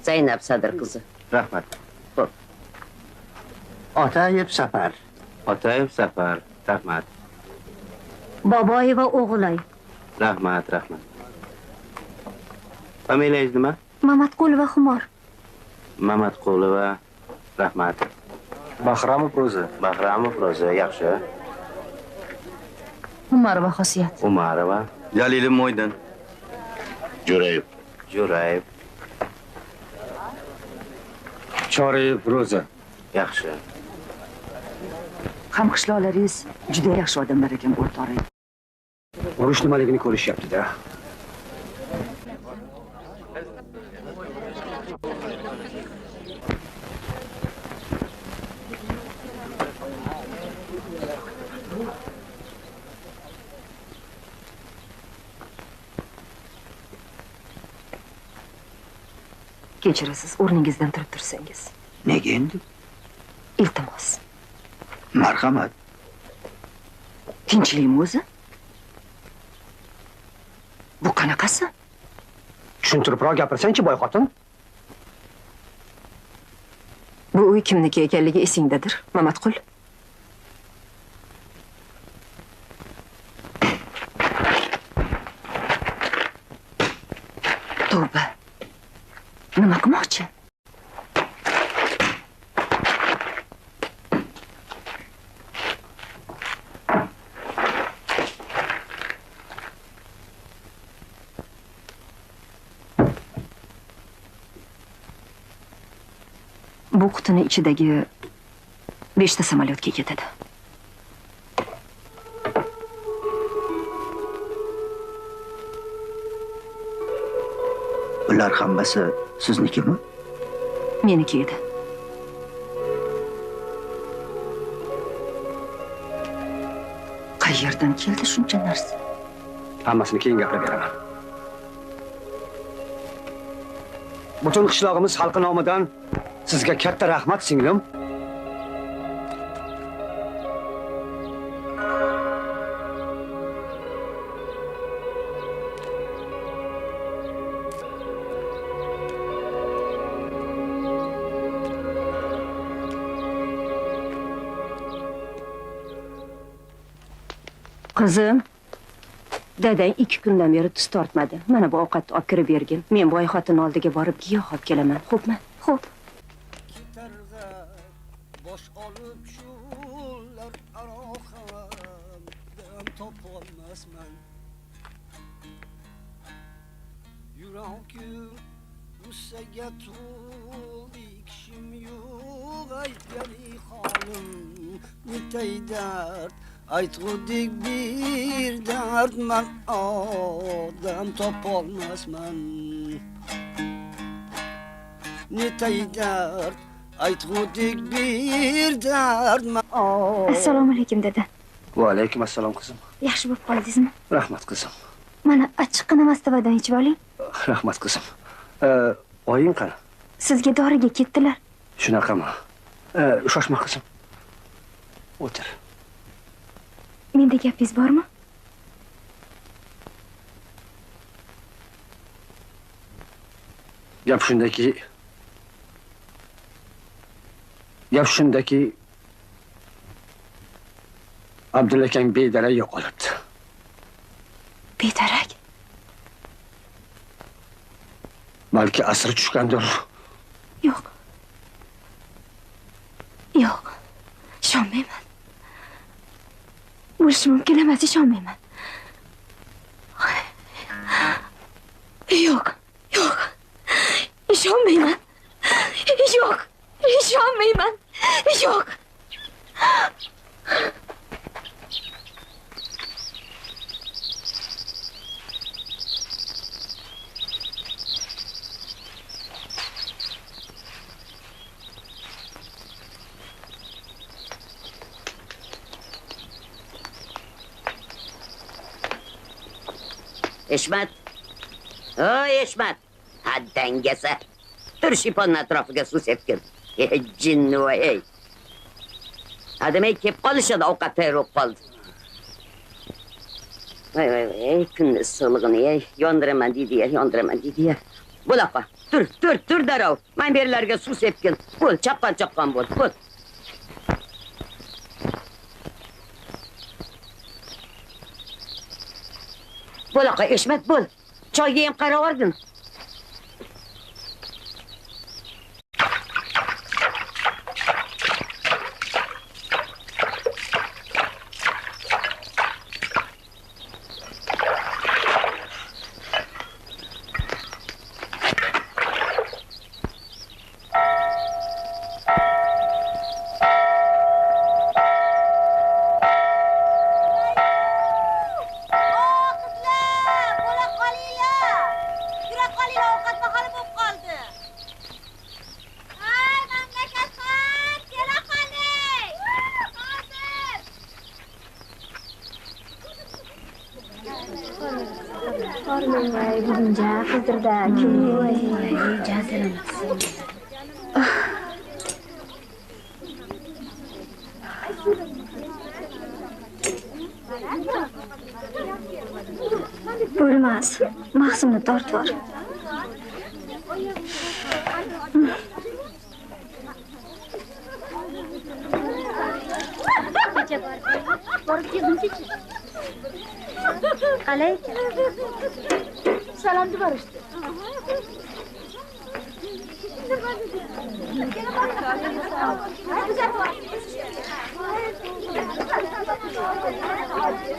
Zaynab Sadir qizi. Rahmat. Xo'p. Otayev Safar. Otayev Safar. Rahmat. Boboyeva o'g'ilay. Rahmat. Familiyangiz nima? Mamatqulova Xumor. Mamatqulova. Rahmat. Bahramov Ro'za. Bahramov Ro'za, yaxshi. Umarova Xosiyat. Umarova. Jalilov Mo'ydin. Jo'rayev. Choriyev Ro'za. Yaxshi. Hamqishloqlaringiz juda yaxshi odamlar ekan, o'rtoqlar. Urush nimaligini ko'rishyapti-da. Kechirasiz, o'rningizdan turib tursangiz. Nega endi? Iltimos. Marhamat. Tinchlikmi o'zi? Bu qanaqasi? Tushuntiribroq gapirsang-chi, boy xotin. Bu uy kimniki ekanligi esingdadir, Mamatqul. Tavba. Nima qilmoqchi? Bu qutini ichidagi 5 ta samolyotga ketadi. Ular hammasi siznikimi? Meniki edi. Qayerdan keldi shuncha narsa? Hammasini keyin gapirib beraman. Butun qishlog'imiz xalqi nomidan sizga katta rahmat, singlim. Qizim, dadang 2 kundan beri tuz tortmadi. Mana bu ovqatni olib kirib bergin. Men boy xotin oldiga borib giyoh olib kelaman. Xo'pmi? Xo'p. Bosh olib shular aroqamdan topolmasman. Yurak g'ussaga to'ldi, kishim yo'q, aytgani holim netay dard. Aytgudek bir dard, man odam topolmasman. Netay dard, aytgudek bir dard, man. Assalomu alaykum dada. Va alaykum assalom qizim. Yaxshi bo'lib qoldingizmi? Rahmat qizim. Mana achchiqqina mastavadan ichib oling. Rahmat qizim. Oying qani? Sizga doriga ketdilar. Shunaqami? Shoshma qizim. O'tir. Menda gapingiz bormi? Gap shundaki, Abdulla akang bedarak yo'qolibdi. Bedarak? Balki asri tushgandir. Yo'q. Yo'q. Ishonmayman. Bo'lishi mumkin emas, ishonmayman. Yo'q. Yo'q. Ishonmayman. Yo'q. Ishonmayman. Yo'q. Eshmat. Oy, Eshmat. Haddangasa. Tur shiponni atrofiga suv sepgin. Jinni voy, ey. Adamay kelib qolishadi, ovqat tayyor bo'lib qoldi. Voy, kunni issiqligini, ey, yondiraman deydi-ya, yondiraman deydi-ya. Bo'laqa. Tur darov. Men berlarga suv sepgin. Bo'l, chaqqan bo'l, bo'l. Bo'laqa, Eshmat, bo'l. Choyga ham qarab o'rgin. Bo'lmas. Mahsumni tortib yubor. Borib keldim-chi. Qalay ekan? Salom deb borishdi.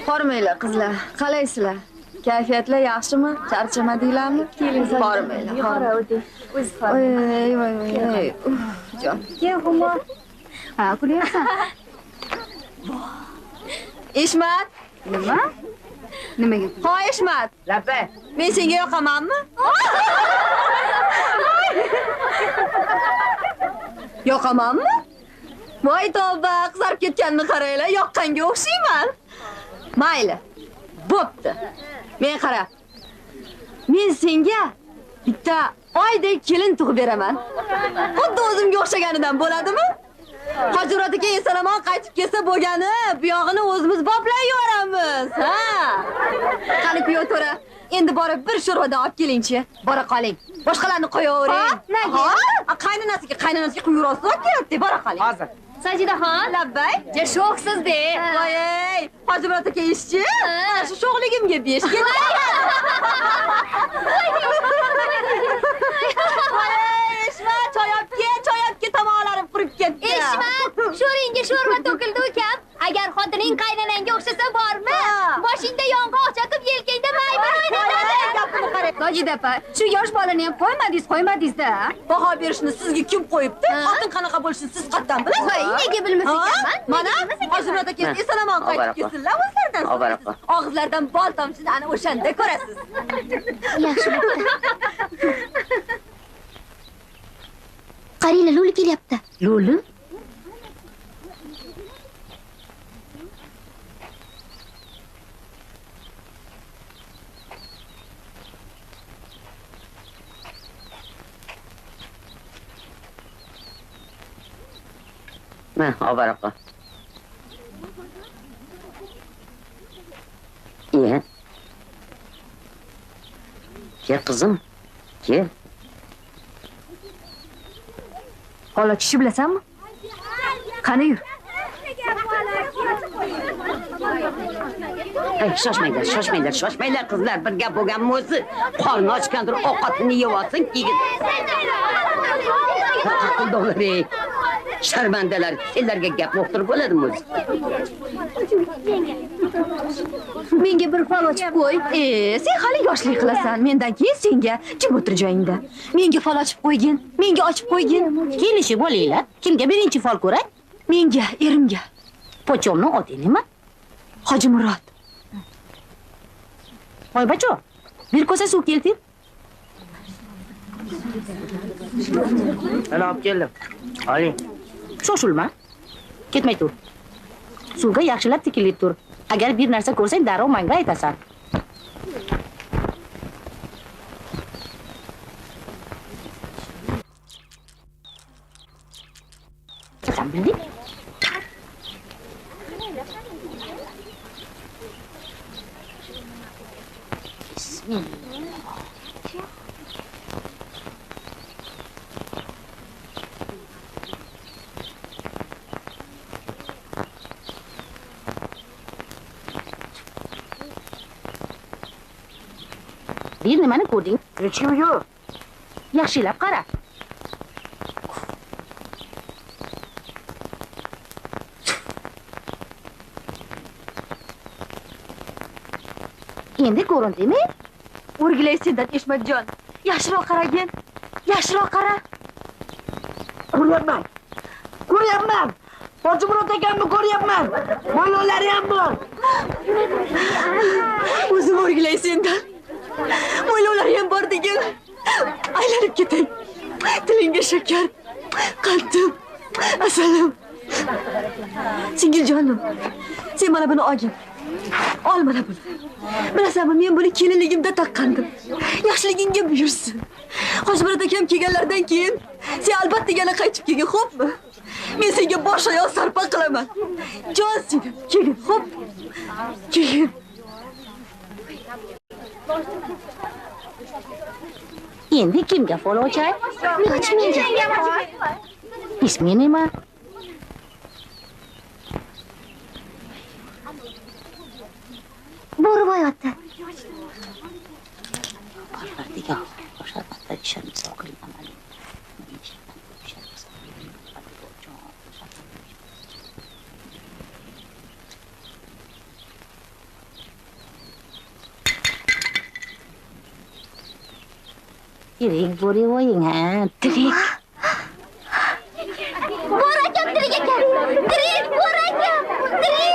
Bormaylar qizlar. Qalaysizlar? Kayfiyatlar yaxshimi? Charchamadinglarmi? Bormaylar. Voy. Jon. Kel, Humo. Ha, kulyapsan. Eshmat. Nima? Nimaga? Ha, Eshmat. Lapa. Men senga yoqamanmi? Yoqamanmi? Voy tavba, qizarib ketganini qaranglar, yoqqanga o'xshayman. Mayli. Bo'pti. Men qara. Men senga bitta oydek kelin tug'ib beraman. Xuddi o'zimga o'xshaganidan bo'ladimi? Hojirot aka eson-omon qaytib kelsa bo'lgani, bu yog'ini o'zimiz boplayib yuboramiz. Ha? Qani kuyov to'ra, endi borib bir sho'rvadan olib keling-chi. Bora qoling. Boshqalarni qo'yavering. Nega? Qaynonasiga quyuroqsiz kerakda, bora qoling. Hozir. Sajidaxon, labbay. Ja sho'xsiz-de. Voy, Hojirot aka eshitchi? Mana shu sho'xligimga besh keldi. Choy olib kel, tomoqlarim qurib ketdi. Eshmat, sho'ringga sho'rva to'kildi ukam. Agar xotining qaynonangga o'xshasa bormi? Boshingda yong'oq chaqib yelkangda maymun o'ynatadi. Sajida opa, shu yosh bolani ham qo'ymadingiz-da. Baho berishni sizga kim qo'yibdi? Xotin qanaqa bo'lishini siz qatdan bilasiz? Voy, nega bilmas ekanman? Mana, Hojirot aka eson-omon qaytib kelsinlar, o'zlaridan so'raysiz. Og'izlardan bol tomchini ana o'shanda ko'rasiz. Yaxshi bo'pti. Qaranglar, Luli kelyapti. Luli? Ma, obaraqa. Iya. Kel qizim, kel. Xola kishi bilasanmi? Qani yur. Shoshmanglar qizlar, bir gap bo'lganmi o'zi? Qorni ochgandir, ovqatini yeb olsin, yigit. Qildoqlar, sharmandalar, senlarga gap o'qtirib bo'ladimi o'zi? Menga bir fol ochib qo'y. Sen hali yoshlik qilasan. Mendan keyin senga jim o'tir joyingda. Menga fol ochib qo'ygin. Menga ochib qo'ygin. Kelishib bo'linglar. Kimga birinchi fol ko'ray? Menga, erimga. Pochomni oti nima? Hoji Murod. Voy bacho, bir kosa suv keltir. Ana olib keldim. Oling. Shoshilma. Ketmay tur. Suvga yaxshilab tikilib tur. Agar bir narsa ko'rsang, darrov menga aytasan. qachon bilding? Nimani ko'rding? Hech kim yo'q. Yaxshilab qara. Endi ko'rindimi? O'rgilaysendan Eshmatjon. Yaxshiroq qaragin. Yaxshiroq qara. Ko'ryapman. Ko'ryapman. Hojimurod akamni ko'ryapman. Mo'ylovlari ham bor. O'zim o'rgilaysendan. Mo'ylovlari ham bor degan. Aylanib ketay. Tilingga shakar, qantim, asalim. Singiljonim, sen mana buni olgin. Ol mana buni. Bilasanmi, men buni kelinligimda taqqandim. Yaxshiligingga buyursin. Hojimurod akam kelganlardan keyin sen albatta yana qaytib kelgin, xo'pmi? Men senga bosh oyoq sarpo qilaman. Jon senim, kelin, xo'p? Kelin. Endi kimga fol ochay? Menga. Ismi nima? Bu rivoyatda. Parvardigor, o'sha albatta ishimiz qilinadi. Tirik bo'ri o'ying ha, tirik. Bor akam tirik ekan. Tirik bor akam. Tirik.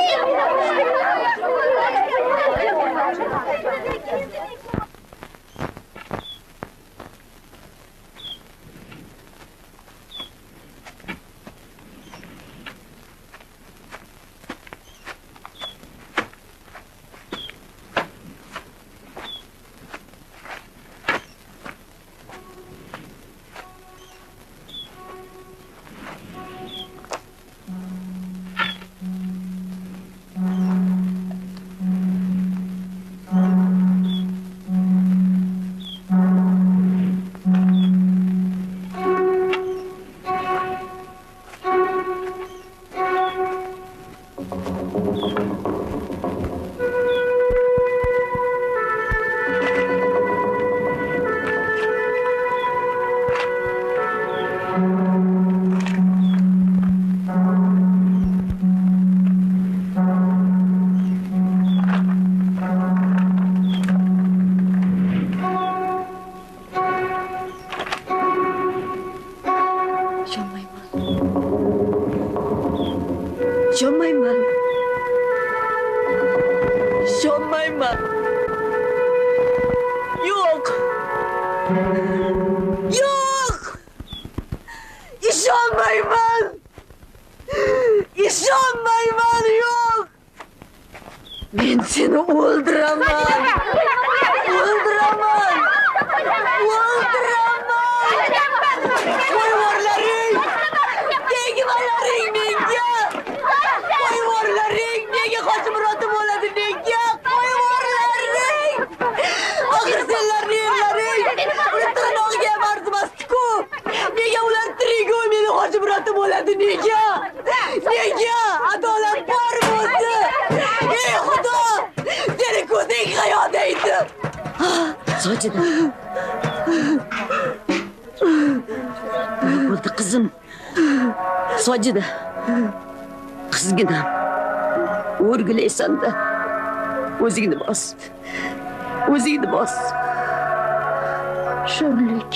Ishonmayman. Ishonmayman. Yo'q. Yo'q. Ishonmayman. Ishonmayman, yo'q. Men seni o'ldiraman. O'ldiraman. O'ldiraman. Qo'yvorlaring. Tegmalaring menga. Qo'yvorlaring. Nega Hojimurodov bo'ladi nega? Qo'yvorlaring. Axir senlarni yerlaring. Uni tirnog'iga ham arzimasdi-ku. Nega ular tirigu meni Hojimurodov bo'ladi nega? Nega? Adolat bormi o'zi? Ey Xudo! Seni ko'zing hayo deydi. Sojida. Nima bo'ldi qizim? Sojida. Qizginam. O'rgilaysan-da. O'zingni bos. O'zingni bos. Sho'rlik.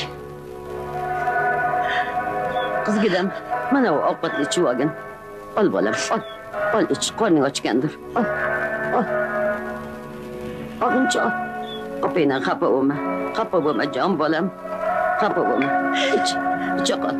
Qizginam, mana u ovqatni ichib olgin. Ol bolam, ol. Ol ich, qorning ochgandir. Ol. Ol. Og'incha ol. Opangdan xafa bo'lma. Xafa bo'lma jon bolam. Xafa bo'lma. Ich qol.